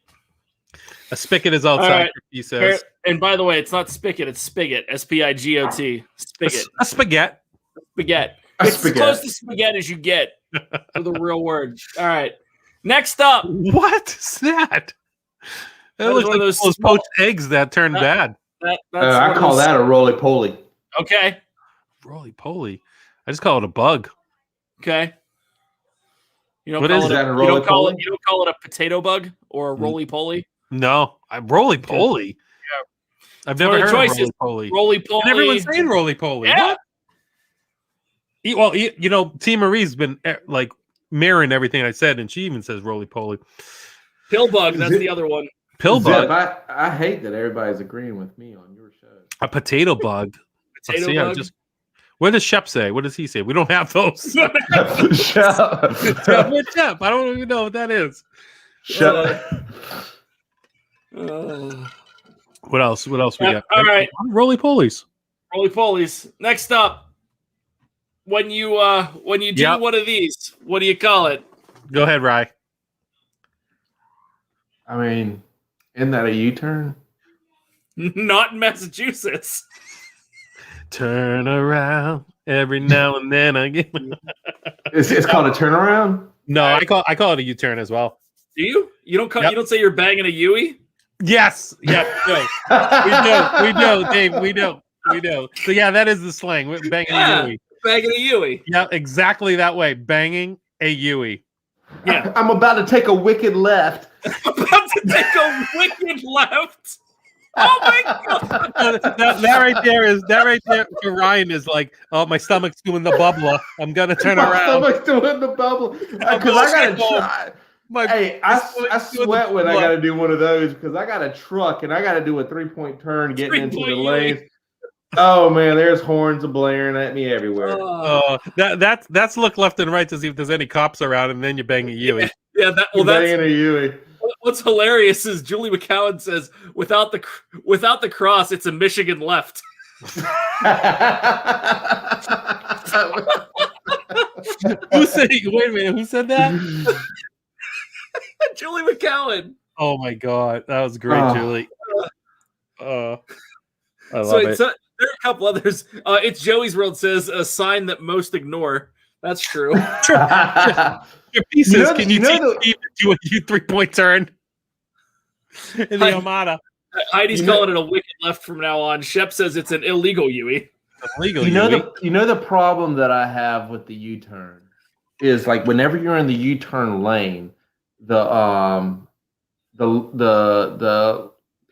A spigot is outside. All right. He says And by the way, it's not spigot, it's spigot. SPIGOT. Spigot. a spaghetti. Spaghetti. A It's as spaghetti. close to spaghetti as you get for the real word. All right. Next up. What is that? It That looks is one like of those those small- poached eggs that turn bad. That's I one of call those- that a roly-poly. Okay. Roly poly. I just call it a bug. Okay. You don't What call is it that, a you don't call it roly-poly? you don't call it a potato bug or a roly poly. No, roly poly. I've never one of heard the of choices. roly poly. Roly poly. And everyone's saying roly poly. Yeah. What? Well, you know, T. Marie's been like mirroring everything I said, and she even says roly poly. Pill bug, that's the other one. Pill Zip, bug, I hate that everybody's agreeing with me on your show. a potato bug. Potato See, I bug. just- what does Shep say? What does he say? We don't have those. Shep. Shep, I don't even know what that is. What else? What else we got? All right. Roly polies. Roly polies. Next up, when you do one of these, what do you call it? Go ahead, Rye. I mean, isn't that a U-turn? Not in Massachusetts. Turn around every now and then again. It's called a turnaround? No, I call it a U-turn as well. Do you? You don't say you're banging a Yui? Yes. Yeah. We do, Dave. We do. So yeah, that is the slang. We're banging a Yui. Banging a Yui. Yeah, exactly that way. Banging a Yui. Yeah. I'm about to take a wicked left. About to take a wicked left. Oh my god! that right there for Ryan is like, oh, my stomach's doing the bubbler. I'm gonna turn My around. stomach's doing the bubble because I gotta try. I sweat when I gotta do one of those because I got a truck and I gotta do a 3-point turn getting into the lane. Oh man, there's horns blaring at me everywhere. That's look left and right to see if there's any cops around, and then you bang a Yui. Yeah, that's banging a Yui. What's hilarious is Julie McCowan says, without the cross, it's a Michigan left. Who said? Wait a minute. Who said that? Julie McCowan. Oh my god, that was great, Julie. I love it. So there are a couple others. It's Joey's World says a sign that most ignore. That's true. Your pieces. Can you teach me to do a 3-point turn in the Armada? Heidi's calling it a wicked left from now on. Shep says it's an illegal Yui. You know the problem that I have with the U-turn is like whenever you're in the U-turn lane, the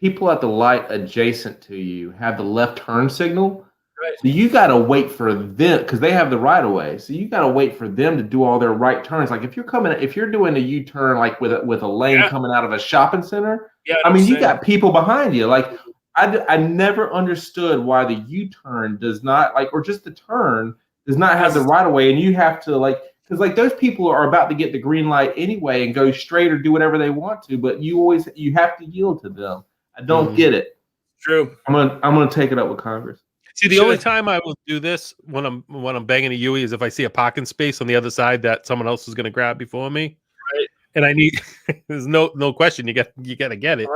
people at the light adjacent to you have the left turn signal. Right. So you got to wait for them because they have the right of way. So you got to wait for them to do all their right turns. Like if you're doing a U-turn like with a lane coming out of a shopping center, I mean you got people behind you. Like I never understood why the U-turn does not or just the turn does not have the right of way, and you have to because those people are about to get the green light anyway and go straight or do whatever they want to, but you have to yield to them. I don't get it. True. I'm gonna take it up with Congress. See, the only time I will do this when I'm banging a Yui is if I see a parking space on the other side that someone else is going to grab before me, right? And I need there's no question you got to get it.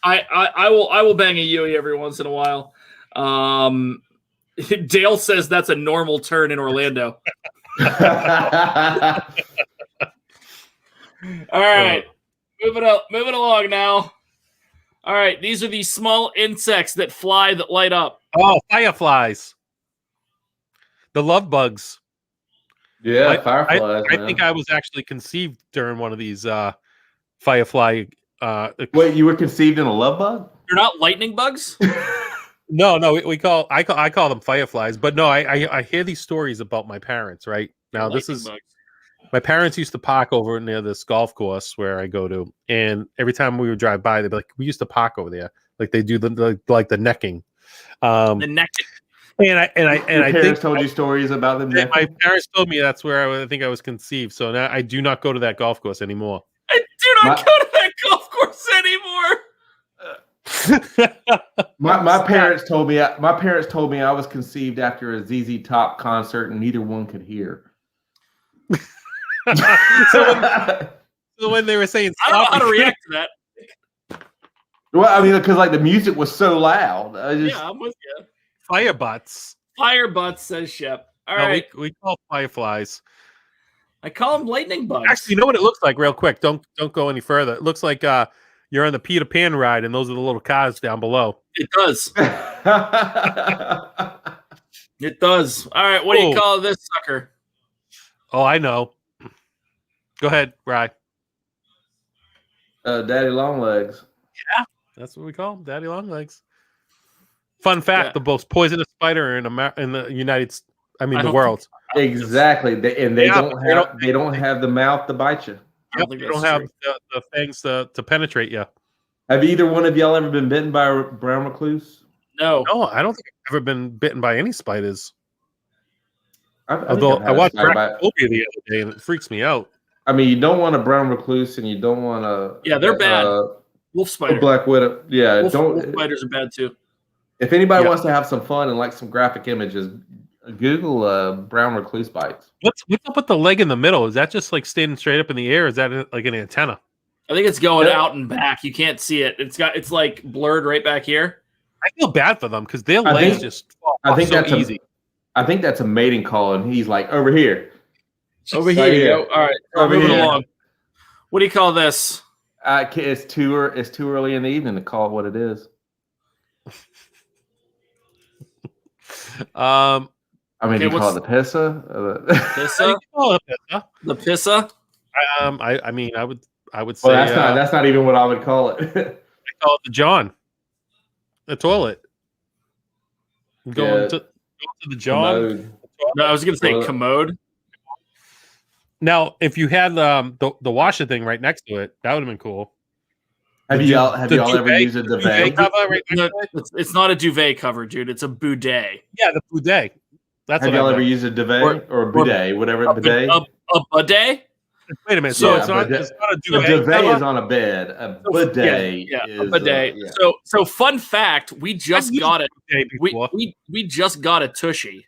I will bang a Yui every once in a while. Dale says that's a normal turn in Orlando. All right, moving along now. All right, these are the small insects that fly that light up. Oh, fireflies. The love bugs. Yeah, fireflies. I think I was actually conceived during one of these firefly. Wait, you were conceived in a love bug? You're not lightning bugs? No, I call them fireflies. But no, I hear these stories about my parents. Right now, lightning this is. Bugs. My parents used to park over near this golf course where I go to, and every time we would drive by, they'd be like, "We used to park over there." Like they do the necking. The necking. And I think told you stories about them. My parents told me that's where I think I was conceived. So now I do not go to that golf course anymore. I do not go to that golf course anymore. My parents told me I was conceived after a ZZ Top concert, and neither one could hear. so when they were saying, I don't know how to react to that. Well, I mean, because the music was so loud. I'm with you. Fire butts. Fire butts, says Shep. All right. We call fireflies. I call them lightning bugs. Actually, you know what it looks like? Real quick, don't go any further. It looks like you're on the Peter Pan ride, and those are the little cars down below. It does. It does. All right. What do you call this sucker? Oh, I know. Go ahead, Rye. Daddy Longlegs. Yeah, that's what we call them, Daddy Longlegs. Fun fact: the most poisonous spider in the world. Exactly, they don't have the mouth to bite you. Yep, they don't have the fangs to penetrate you. Have either one of y'all ever been bitten by a brown recluse? No, I don't think I've ever been bitten by any spiders. I watched Arachnophobia the other day, and it freaks me out. I mean, you don't want a brown recluse, and you don't want a they're bad. Wolf a spider. black widow. Yeah, Wolf spiders are bad too. If anybody wants to have some fun and like some graphic images, Google brown recluse bites. What's up with the leg in the middle? Is that just like standing straight up in the air? Or is that like an antenna? I think it's going out and back. You can't see it. It's like blurred right back here. I feel bad for them because their legs just fall off so easy. I think that's a mating call, and he's like, over here. Over here you go. All right, moving along. What do you call this? It's too early in the evening to call it what it is. I mean, do you call it the pissa? Pissa? The pissa? I mean, I would say that's not even what I would call it. I call it the John. The toilet. Going to the John. Commode. No, I was gonna say commode. Now, if you had the washer thing right next to it, that would have been cool. Have y'all ever used a duvet? It's not a duvet cover, dude. It's a bidet. Yeah, the bidet. That's have y'all ever used a duvet or a bidet, whatever bidet? A bidet? Wait a minute. So it's not a duvet. A duvet is on a bed. A bidet is a bidet. So fun fact, we just got it. We just got a tushy.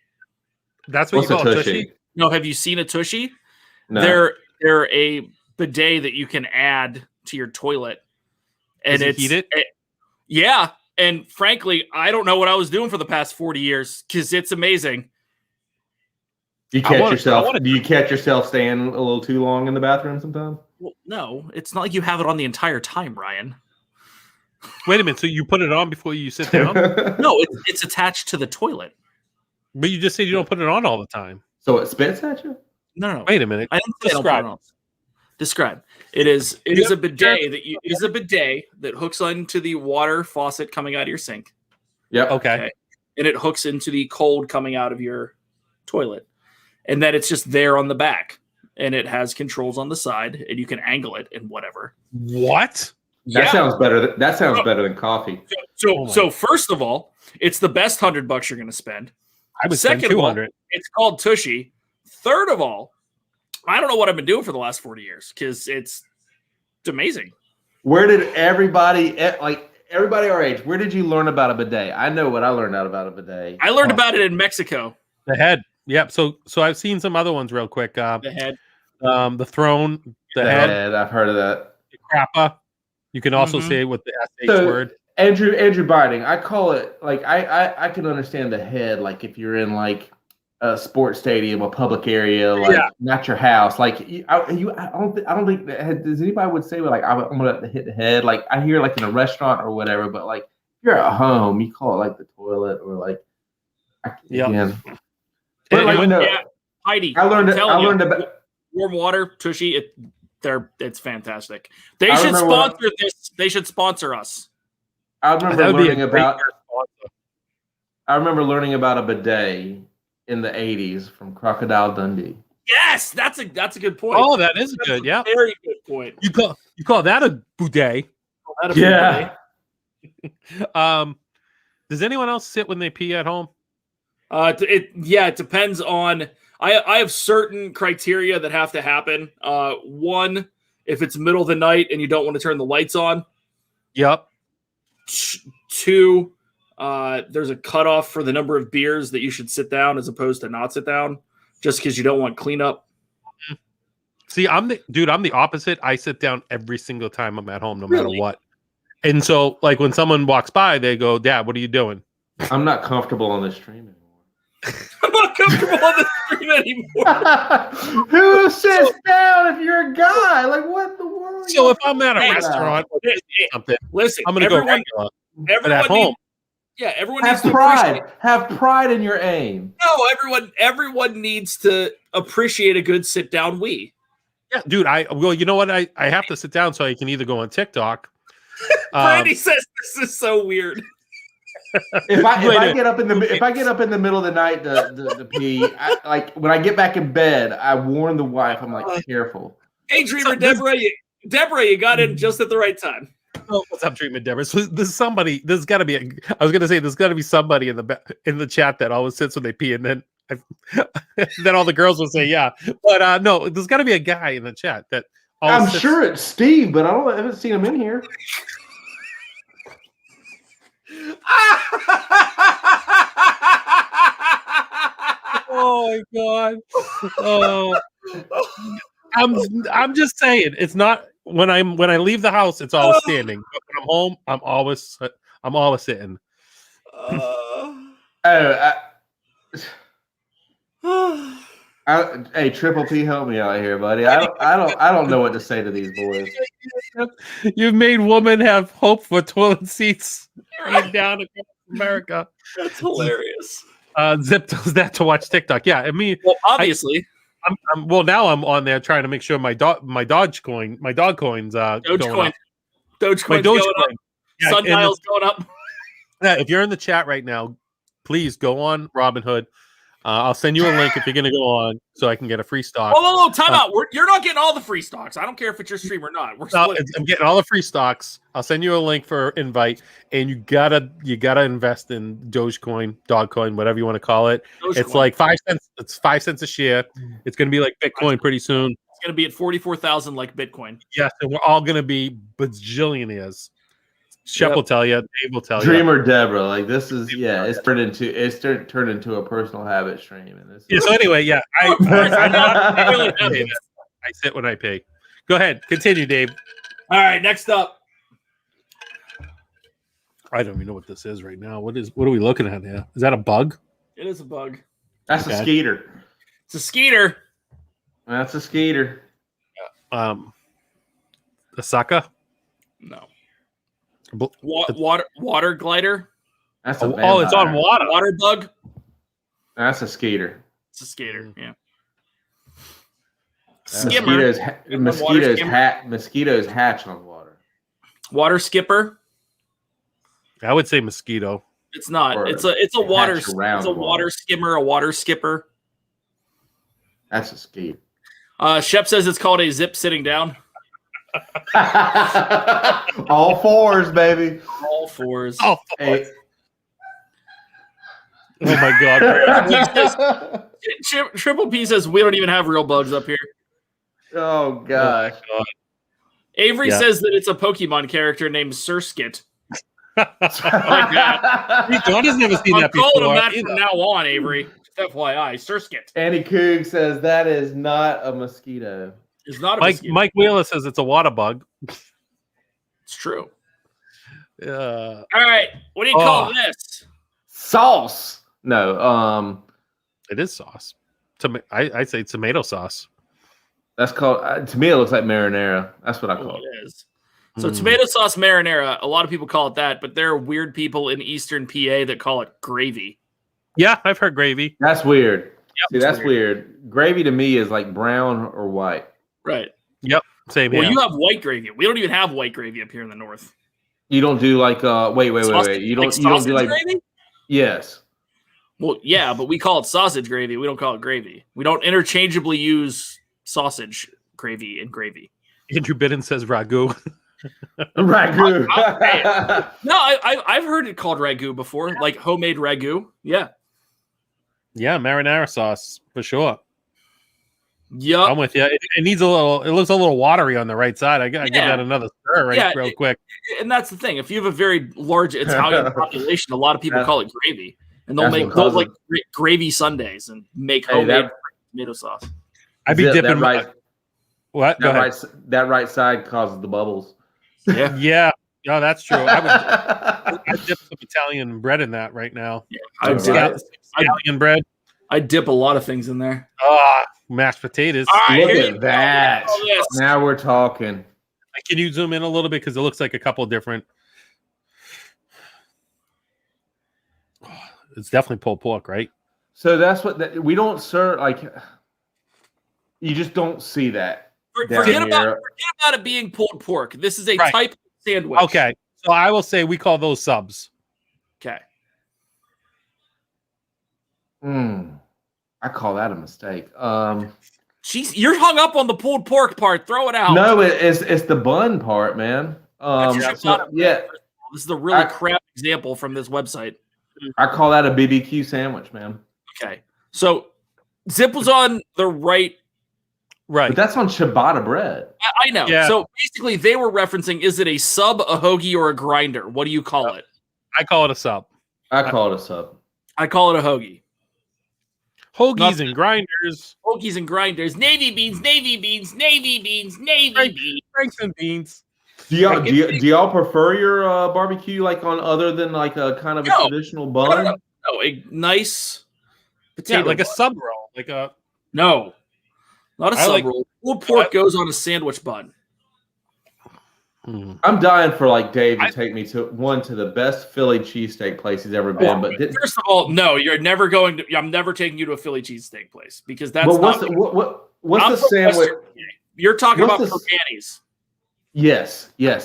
That's what you call a tushy? No, have you seen a tushy? No. They're a bidet that you can add to your toilet. And Does it heat it? Yeah. And frankly, I don't know what I was doing for the past 40 years because it's amazing. Do you catch yourself staying a little too long in the bathroom sometimes? Well, no, it's not like you have it on the entire time, Ryan. Wait a minute. So you put it on before you sit down? No, it's attached to the toilet. But you just said you don't put it on all the time. So it spits at you? No. Wait a minute. I didn't say describe. Describe. It is a bidet that hooks onto the water faucet coming out of your sink. Yep. Okay. And it hooks into the cold coming out of your toilet. And then it's just there on the back. And it has controls on the side, and you can angle it and whatever. What? That sounds better. That sounds better than coffee. So first of all, it's the best $100 you're going to spend. I would spend 200. It's called Tushy. Third of all, I don't know what I've been doing for the last 40 years because it's amazing. Where did everybody our age? Where did you learn about a bidet? I know what I learned out about a bidet. I learned about it in Mexico. The head. Yep. So I've seen some other ones real quick. The head. The throne. The head. I've heard of that. The crappa. You can also say with the SH word. Andrew Biding. I call it like I can understand the head. Like if you're in like a sports stadium, a public area, like not your house. Like I don't think does anybody would say like I'm gonna hit the head. Like I hear like in a restaurant or whatever, but like if you're at home, you call it like the toilet or like But like, Heidi, I learned about warm water Tushy. It's fantastic. They should sponsor this. They should sponsor us. I remember learning about a bidet in the 80s from Crocodile Dundee. Yes, that's a good point. Oh, that is good. Yeah, very good point. You call that a bidet? Yeah. Does anyone else sit when they pee at home? It depends on. I have certain criteria that have to happen. One, if it's middle of the night and you don't want to turn the lights on. Yep. Two, there's a cutoff for the number of beers that you should sit down as opposed to not sit down, just because you don't want cleanup. See, I'm the opposite. I sit down every single time I'm at home, no matter what. And so, like when someone walks by, they go, "Dad, what are you doing?" I'm not comfortable on this stream anymore. I'm not comfortable on the stream anymore. Who sits down if you're a guy? Like what in the world? So if I'm at a restaurant or something, listen, I'm gonna go regular. But at home, everyone have needs pride. To have pride in your aim. No, everyone needs to appreciate a good sit down wee. Yeah, dude. You know what? I have to sit down so I can either go on TikTok. Brandy says this is so weird. If I get up in the middle of the night to pee, like when I get back in bed, I warn the wife. I'm like, careful. Hey, Dreamer Deborah, you got in just at the right time. Oh, what's up, Dreamer Deborah? So there's somebody. There's got to be. I was gonna say there's got to be somebody in the chat that always sits when they pee, and then Then all the girls will say, yeah. But no, there's got to be a guy in the chat that. I'm sure it's Steve, but I haven't seen him in here. Oh my god! Oh, I'm just saying, it's not when I leave the house, it's always standing. But when I'm home, I'm always sitting. Hey, Triple P, help me out here, buddy. I don't know what to say to these boys. You've made women have hope for toilet seats down across America. That's hilarious. Zip does that to watch TikTok. Yeah, I mean, well, obviously, now I'm on there trying to make sure my dog coins, Dogecoin's going up. Yeah, Sundial's going up. Yeah, if you're in the chat right now, please go on Robinhood. I'll send you a link if you're going to go on, so I can get a free stock. Oh, time out! You're not getting all the free stocks. I don't care if it's your stream or not. I'm getting all the free stocks. I'll send you a link for invite, and you gotta invest in Dogecoin, Dogcoin, whatever you want to call it. Dogecoin. It's like 5 cents. It's 5 cents a share. It's going to be like Bitcoin pretty soon. It's going to be at 44,000 like Bitcoin. Yes, and we're all going to be bajillionaires. Shep will tell you. Dave will tell you. Dreamer Deborah, like this is it's turned into a personal habit stream. And this So anyway, I sit when I pay. Go ahead, continue, Dave. All right, next up. I don't even know what this is right now. What are we looking at here? Is that a bug? It is a bug. That's a skeeter. It's a skeeter. That's a skeeter. A sucker? No. Water glider. That's a it's on water. Water bug. That's a skater. It's a skater. Yeah. Skimmer. Mosquitoes hatch on water. Water skipper. I would say mosquito. It's not. Or it's a water. It's a water water. skimmer. A water skipper. That's a skater. Shep says it's called a zip sitting down. All fours, baby. All fours. Oh, hey. Oh my god. Triple P says we don't even have real bugs up here. Oh gosh. Avery says that it's a Pokemon character named Surskit. Like that. John has never seen that before. I'm calling him that from now on, Avery. FYI, Surskit. Andy Coog says that is not a mosquito. It's not a mosquito. Mike Wheeler says it's a water bug. It's true. All right. What do you call this? Sauce. No. It is sauce. I say tomato sauce. That's called. To me, it looks like marinara. That's what I call it. It is. So tomato sauce marinara. A lot of people call it that, but there are weird people in Eastern PA that call it gravy. Yeah, I've heard gravy. That's weird. Yep, see, that's weird. Gravy to me is like brown or white. Right. Yep. Same here. Well, you have white gravy. We don't even have white gravy up here in the north. You don't do like wait. You don't do like gravy? Yes. Well, yeah, but we call it sausage gravy. We don't call it gravy. We don't interchangeably use sausage gravy and gravy. Andrew Bidden says ragu. Ragu. I've heard it called ragu before, like homemade ragu. Yeah. Yeah, marinara sauce for sure. Yeah, I'm with you. It needs a little. It looks a little watery on the right side. I gotta give that another stir real quick. And that's the thing. If you have a very large Italian population, a lot of people call it gravy, and they'll make those like gravy sundaes and make homemade tomato sauce. I'd be dipping what? That right side causes the bubbles. Yeah. Yeah. No, that's true. I'd dip some Italian bread in that right now. Yeah, Italian bread. I dip a lot of things in there. Mashed potatoes. Look at that. Now we're talking. Can you zoom in a little bit because it looks like a couple different. It's definitely pulled pork, right? So that's what we don't serve. Like, you just don't see that. Forget about it being pulled pork. This is a type of sandwich. Okay, so I will say we call those subs. Okay. I call that a mistake. Jeez, you're hung up on the pulled pork part. Throw it out. No, it's the bun part, man. This is a really crap example from this website. I call that a BBQ sandwich, man. Okay. So Zip was on the right. Right. But that's on ciabatta bread. I know. Yeah. So basically, they were referencing: is it a sub, a hoagie, or a grinder? What do you call it? I call it a sub. I call it a sub. I call it a hoagie. Hoagies and grinders. Hoagies and grinders. Navy beans, navy beans, navy beans, navy beans. Franks and beans. Do y'all prefer your barbecue like on other than like a kind of a traditional bun? No, a nice potato. Yeah, like bun. a sub roll. Like a No, not a sub like- roll. Pulled pork goes on a sandwich bun. I'm dying for like Dave to take me to the best Philly cheesesteak place he's ever been. But First of all, no, you're never going to. I'm never taking you to a Philly cheesesteak place because that's but not. what's the sandwich? Western, you're talking What's about the- panties. Yes. Yeah.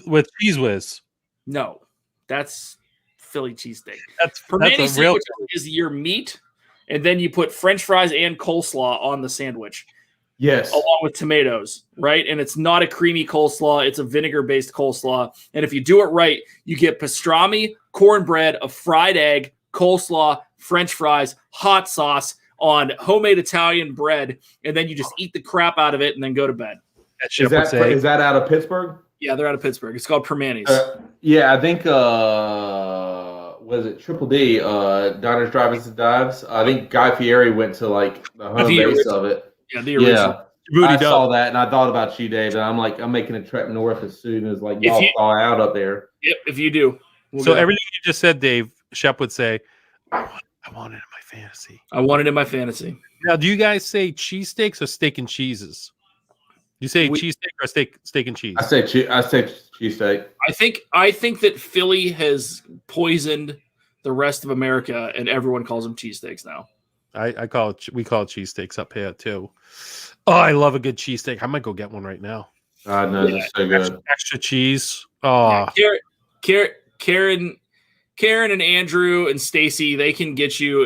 with cheese whiz. No, that's Philly cheesesteak. That's Permane a real. sandwich is your meat, and then you put French fries and coleslaw on the sandwich. Yes. Along with tomatoes, right? And it's not a creamy coleslaw. It's a vinegar-based coleslaw. And if you do it right, you get pastrami, cornbread, a fried egg, coleslaw, French fries, hot sauce on homemade Italian bread, and then you just eat the crap out of it and then go to bed. Is that out of Pittsburgh? Yeah, they're out of Pittsburgh. It's called Permane's. Yeah, I think was it Triple D, Diners, Drive-Ins, and Dives? I think Guy Fieri went to like the home base of it. Yeah, the original. Yeah, I saw that and I thought about you, Dave. And I'm like, I'm making a trek north as soon as like y'all thaw out up there. Yep, if you do. So everything you just said, Dave, Shep would say, I want it in my fantasy. I want it in my fantasy. Now, do you guys say cheesesteaks or steak and cheeses? Do you say cheesesteak or steak and cheese? I say cheesesteak. I think that Philly has poisoned the rest of America, and everyone calls them cheesesteaks now. I call it. We call it cheesesteaks up here too. Oh, I love a good cheesesteak. I might go get one right now. No, that's so good. Extra cheese. Oh, yeah, Karen and Andrew and Stacy, they can get you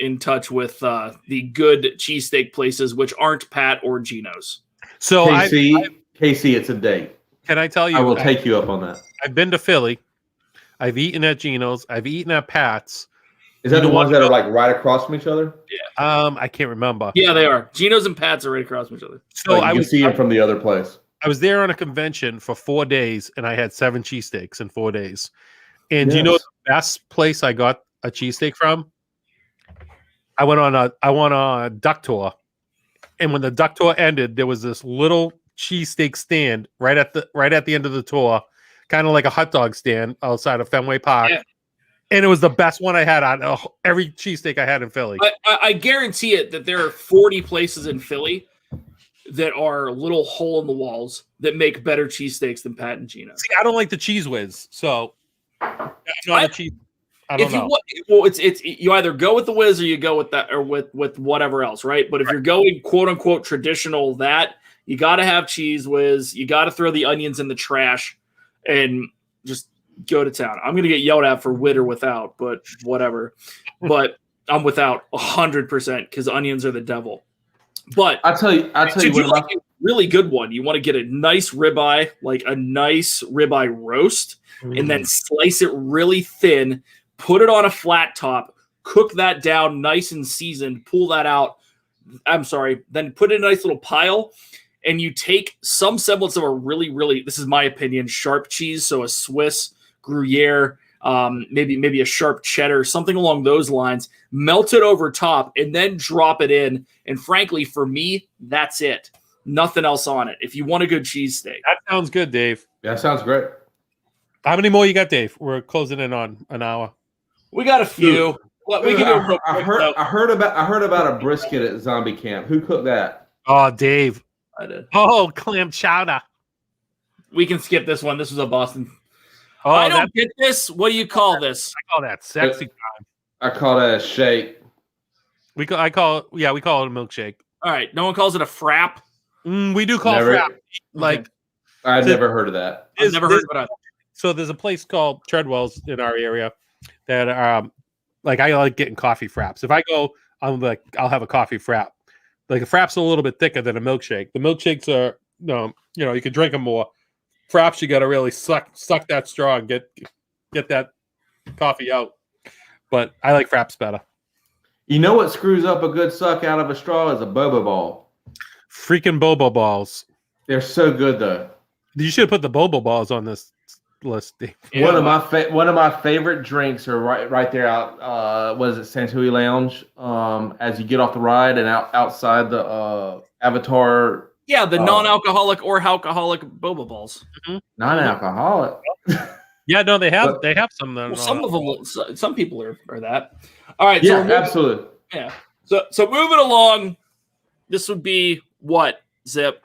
in touch with the good cheesesteak places, which aren't Pat or Gino's. So KC, it's a date. Can I tell you? I will take you up on that. I've been to Philly. I've eaten at Gino's. I've eaten at Pat's. Is that the ones that are like right across from each other? Yeah. I can't remember. Yeah, they are. Gino's and Pat's are right across from each other. So I can see them from the other place. I was there on a convention for 4 days, and I had 7 cheesesteaks in 4 days. And do you know the best place I got a cheesesteak from? I went on a duck tour, and when the duck tour ended, there was this little cheesesteak stand right at the end of the tour, kind of like a hot dog stand outside of Fenway Park. Yeah. And it was the best one I had on every cheesesteak I had in Philly. I guarantee it that there are 40 places in Philly that are little hole in the walls that make better cheesesteaks than Pat and Gino. See, I don't like the cheese whiz, so I'm not a cheese. I don't know. It's you either go with the whiz or you go with that or with whatever else, right? But if you're going quote unquote traditional, that you got to have cheese whiz. You got to throw the onions in the trash and just go to town. I'm gonna get yelled at for with or without, but whatever. But I'm without 100% because onions are the devil. But I'll tell you like a really good one. You want to get a nice ribeye, like a nice ribeye roast, and then slice it really thin. Put it on a flat top. Cook that down nice and seasoned. Pull that out. Then put it in a nice little pile. And you take some semblance of a really, really, this is my opinion, sharp cheese. So a Swiss, Gruyere, maybe a sharp cheddar, something along those lines. Melt it over top and then drop it in. And frankly, for me, that's it. Nothing else on it. If you want a good cheesesteak. That sounds good, Dave. Yeah, sounds great. How many more you got, Dave? We're closing in on an hour. We got a few. We can do I heard about a brisket at Zombie Camp. Who cooked that? Oh, Dave. I did. Oh, clam chowder. We can skip this one. This was a Boston. Oh, I don't get this. What do you call this? I call that sexy time. I call that a shake. We call it a milkshake. All right. No one calls it a frap. We do call frap. Like I've never heard of that. I've never heard of it. So there's a place called Treadwell's in our area that like I like getting coffee fraps. If I go, I'm like I'll have a coffee frap. Like a frap's a little bit thicker than a milkshake. The milkshakes are you can drink them more. Fraps you got to really suck that straw and get that coffee out. But I like fraps better. You know what screws up a good suck out of a straw is a boba ball. Freaking boba balls. They're so good though. You should have put the boba balls on this list, Dave. Yeah, one of my favorite drinks are right there out. What is it, Santui Lounge? As you get off the ride and outside the Avatar. Yeah, the non-alcoholic or alcoholic boba balls. Non-alcoholic. Yeah, no, they have some. Well, some of them, some people are that. All right. Yeah, absolutely. Yeah. So moving along, this would be what, Zip?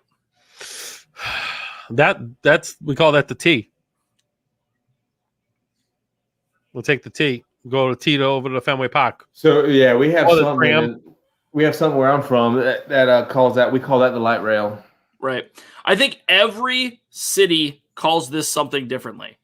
That's we call that the T. We'll take the T. Go to Tito over to the Fenway Park. So yeah, we have the something. tram. We have something where I'm from that calls that. We call that the light rail. Right. I think every city calls this something differently,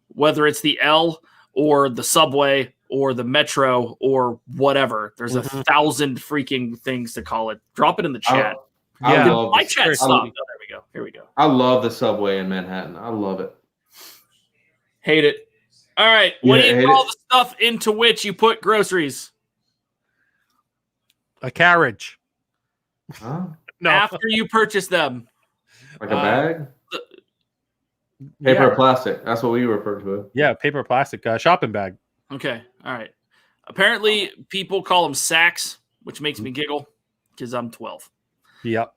whether it's the L or the subway or the metro or whatever. There's 1,000 freaking things to call it. Drop it in the chat. My chat stopped. Oh, there we go. I love the subway in Manhattan. I love it. Hate it. All right. What do you call the stuff into which you put groceries? A carriage. Huh? No. After you purchase them. Like a bag? Paper or plastic. That's what we refer to it. Yeah, paper or plastic shopping bag. Okay. All right. Apparently, people call them sacks, which makes me giggle because I'm 12. Yep.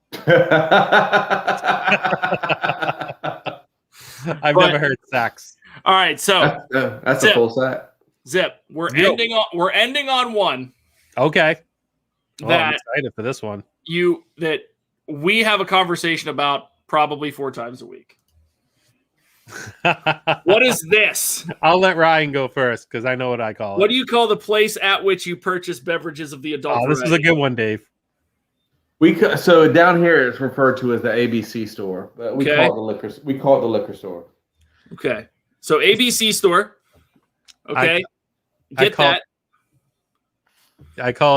I've never heard sacks. All right, so that's a full sack. Zip. We're ending on one. Okay. I'm That excited for this one. That we have a conversation about probably 4 times a week. What is this? I'll let Ryan go first because I know what I call it. What do you call the place at which you purchase beverages of the adult variety? This is a good one, Dave. So down here it's referred to as the ABC store, but we call it the liquor. We call it the liquor store. Okay, so ABC store. Okay, I call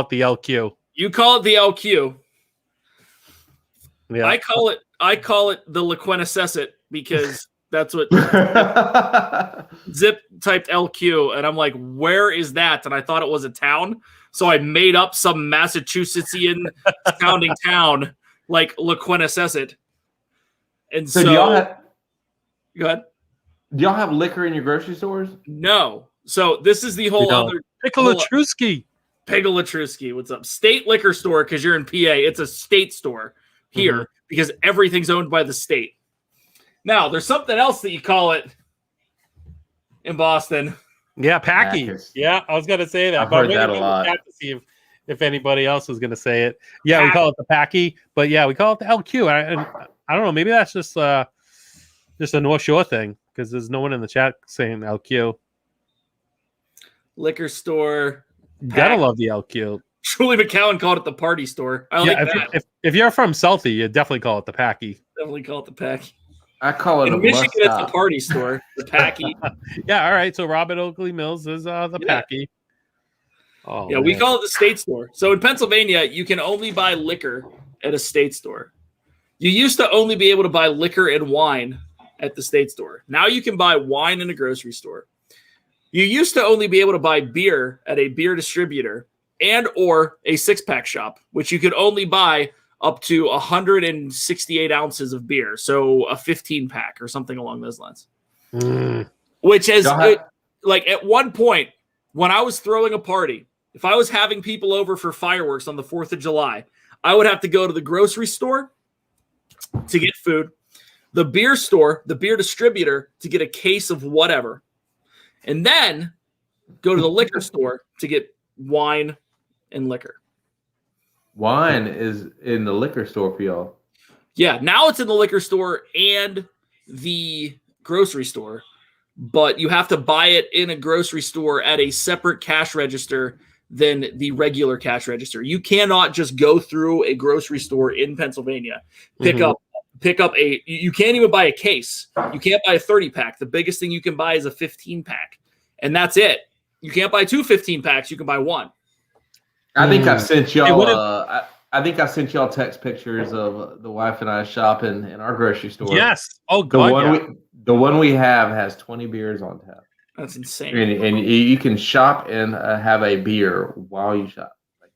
it the LQ. You call it the LQ. Yeah. I call it the LaQuintessence because that's what Zip typed LQ, and I'm like, where is that? And I thought it was a town, so I made up some Massachusettsian sounding town like LaQuintessence. And so, do y'all have? Go ahead. Do y'all have liquor in your grocery stores? No. So this is the whole other Pickle-a-Trusky. Pickle-a-Trusky. What's up? State liquor store, because you're in PA. It's a state store here because everything's owned by the state. Now, there's something else that you call it in Boston. Yeah, Packy. Yeah, I was going to say that. I've heard that a lot. To see if anybody else was going to say it. Yeah, we call it the Packy, but yeah, we call it the LQ. I don't know. Maybe that's just a North Shore thing because there's no one in the chat saying LQ. Liquor store. Gotta love the LQ. Julie McCowan called it the party store. I like that. If you're from Southie, you definitely call it the Packy. Definitely call it the Packy. I call it in Michigan. It's the party store. The Packy. Yeah. All right. So Robert Oakley Mills is the Packy. Oh, yeah, we call it the state store. So in Pennsylvania, you can only buy liquor at a state store. You used to only be able to buy liquor and wine at the state store. Now you can buy wine in a grocery store. You used to only be able to buy beer at a beer distributor and or a 6-pack shop, which you could only buy up to 168 ounces of beer. So a 15-pack or something along those lines. Which is like at one point when I was throwing a party, if I was having people over for fireworks on the 4th of July, I would have to go to the grocery store to get food, the beer store, the beer distributor to get a case of whatever, and then go to the liquor store to get wine and liquor. Wine is in the liquor store for y'all. Yeah, now it's in the liquor store and the grocery store, but you have to buy it in a grocery store at a separate cash register than the regular cash register. You cannot just go through a grocery store in Pennsylvania, pick up you can't even buy a case. You can't buy a 30-pack. The biggest thing you can buy is a 15-pack. And that's it. You can't buy 2 15-packs. You can buy 1. I think I've sent y'all I think I sent y'all text pictures of the wife and I shopping in our grocery store. Yes. Oh, God. The one we have has 20 beers on tap. That's insane. And you can shop and have a beer while you shop. Like,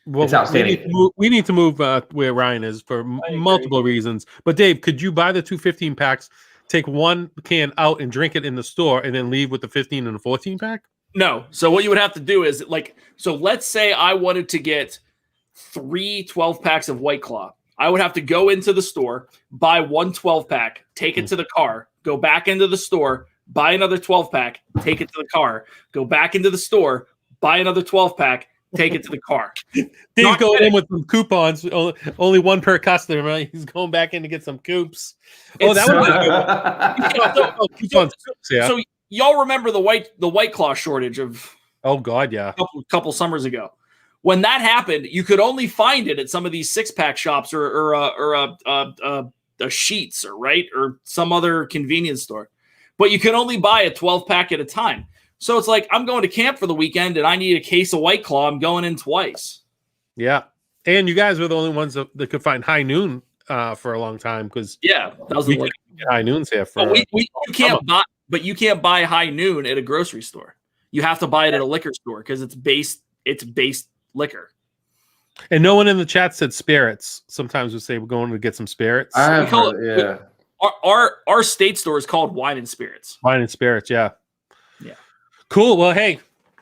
Well, It's outstanding. We need to move where Ryan is for multiple reasons. But Dave, could you buy the 2 15 packs, take one can out and drink it in the store, and then leave with the 15 and the 14 pack? No. So what you would have to do is so let's say I wanted to get 3 12 packs of White Claw. I would have to go into the store, buy 1 12 pack, take it to the car, go back into the store, buy another 12 pack, take it to the car, go back into the store, buy another 12 pack, take it to the car. Dave's going in with some coupons, only one per customer. Right? He's going back in to get some coops. Oh, that was coupons. Yeah. So y'all remember the White Claw shortage of God, yeah, a couple summers ago. When that happened, you could only find it at some of these 6-pack shops or a Sheets or some other convenience store. But you can only buy a 12 pack at a time. So it's like, I'm going to camp for the weekend and I need a case of White Claw. I'm going in twice. Yeah. And you guys were the only ones that could find High Noon for a long time because that was we could get High Noons here for. You can't buy High Noon at a grocery store. You have to buy it at a liquor store because it's based liquor. And no one in the chat said spirits. Sometimes we say we're going to get some spirits. Our state store is called Wine and Spirits. Wine and Spirits, yeah. Yeah. Cool. Well, hey.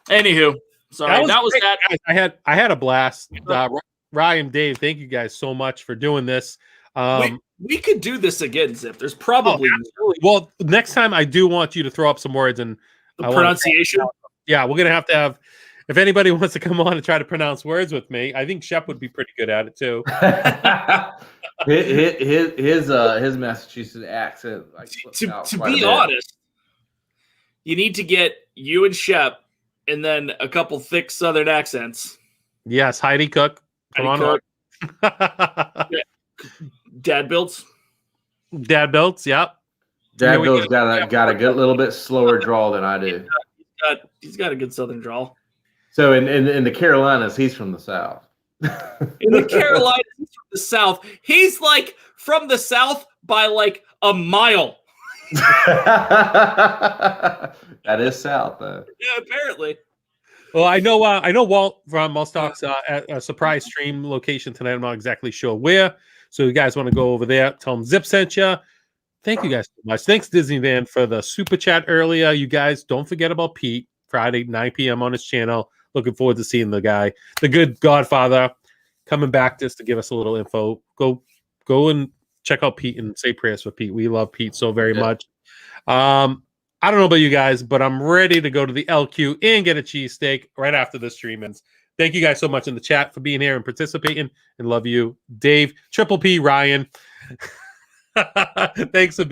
Anywho, sorry, that was that. Guys, I had a blast. Ryan, Dave, thank you guys so much for doing this. We could do this again, Zip. There's probably well, next time I do want you to throw up some words and the pronunciation. Yeah, we're gonna have. If anybody wants to come on and try to pronounce words with me, I think Shep would be pretty good at it too. his Massachusetts accent. To be honest, you need to get you and Shep, and then a couple thick Southern accents. Yes, Heidi Cook. Come on. Dad builds. Dad builds. Yep. Dad builds got a good little bit slower drawl than I do. He's got a good Southern drawl. So in the Carolinas, he's from the South. In the Carolinas, he's from the South. He's like from the South by like a mile. That is South, though. Yeah, apparently. Well, I know Walt from Mustock's at a surprise stream location tonight. I'm not exactly sure where. So you guys want to go over there, tell him Zip sent you. Thank you guys so much. Thanks, Disney Van, for the super chat earlier. You guys don't forget about Pete, Friday, 9 p.m. on his channel. Looking forward to seeing the guy, the good Godfather, coming back just to give us a little info. Go and check out Pete and say prayers for Pete. We love Pete so very much. I don't know about you guys, but I'm ready to go to the LQ and get a cheesesteak right after the stream ends. Thank you guys so much in the chat for being here and participating, and love you, Dave, Triple P, Ryan. Thanks for being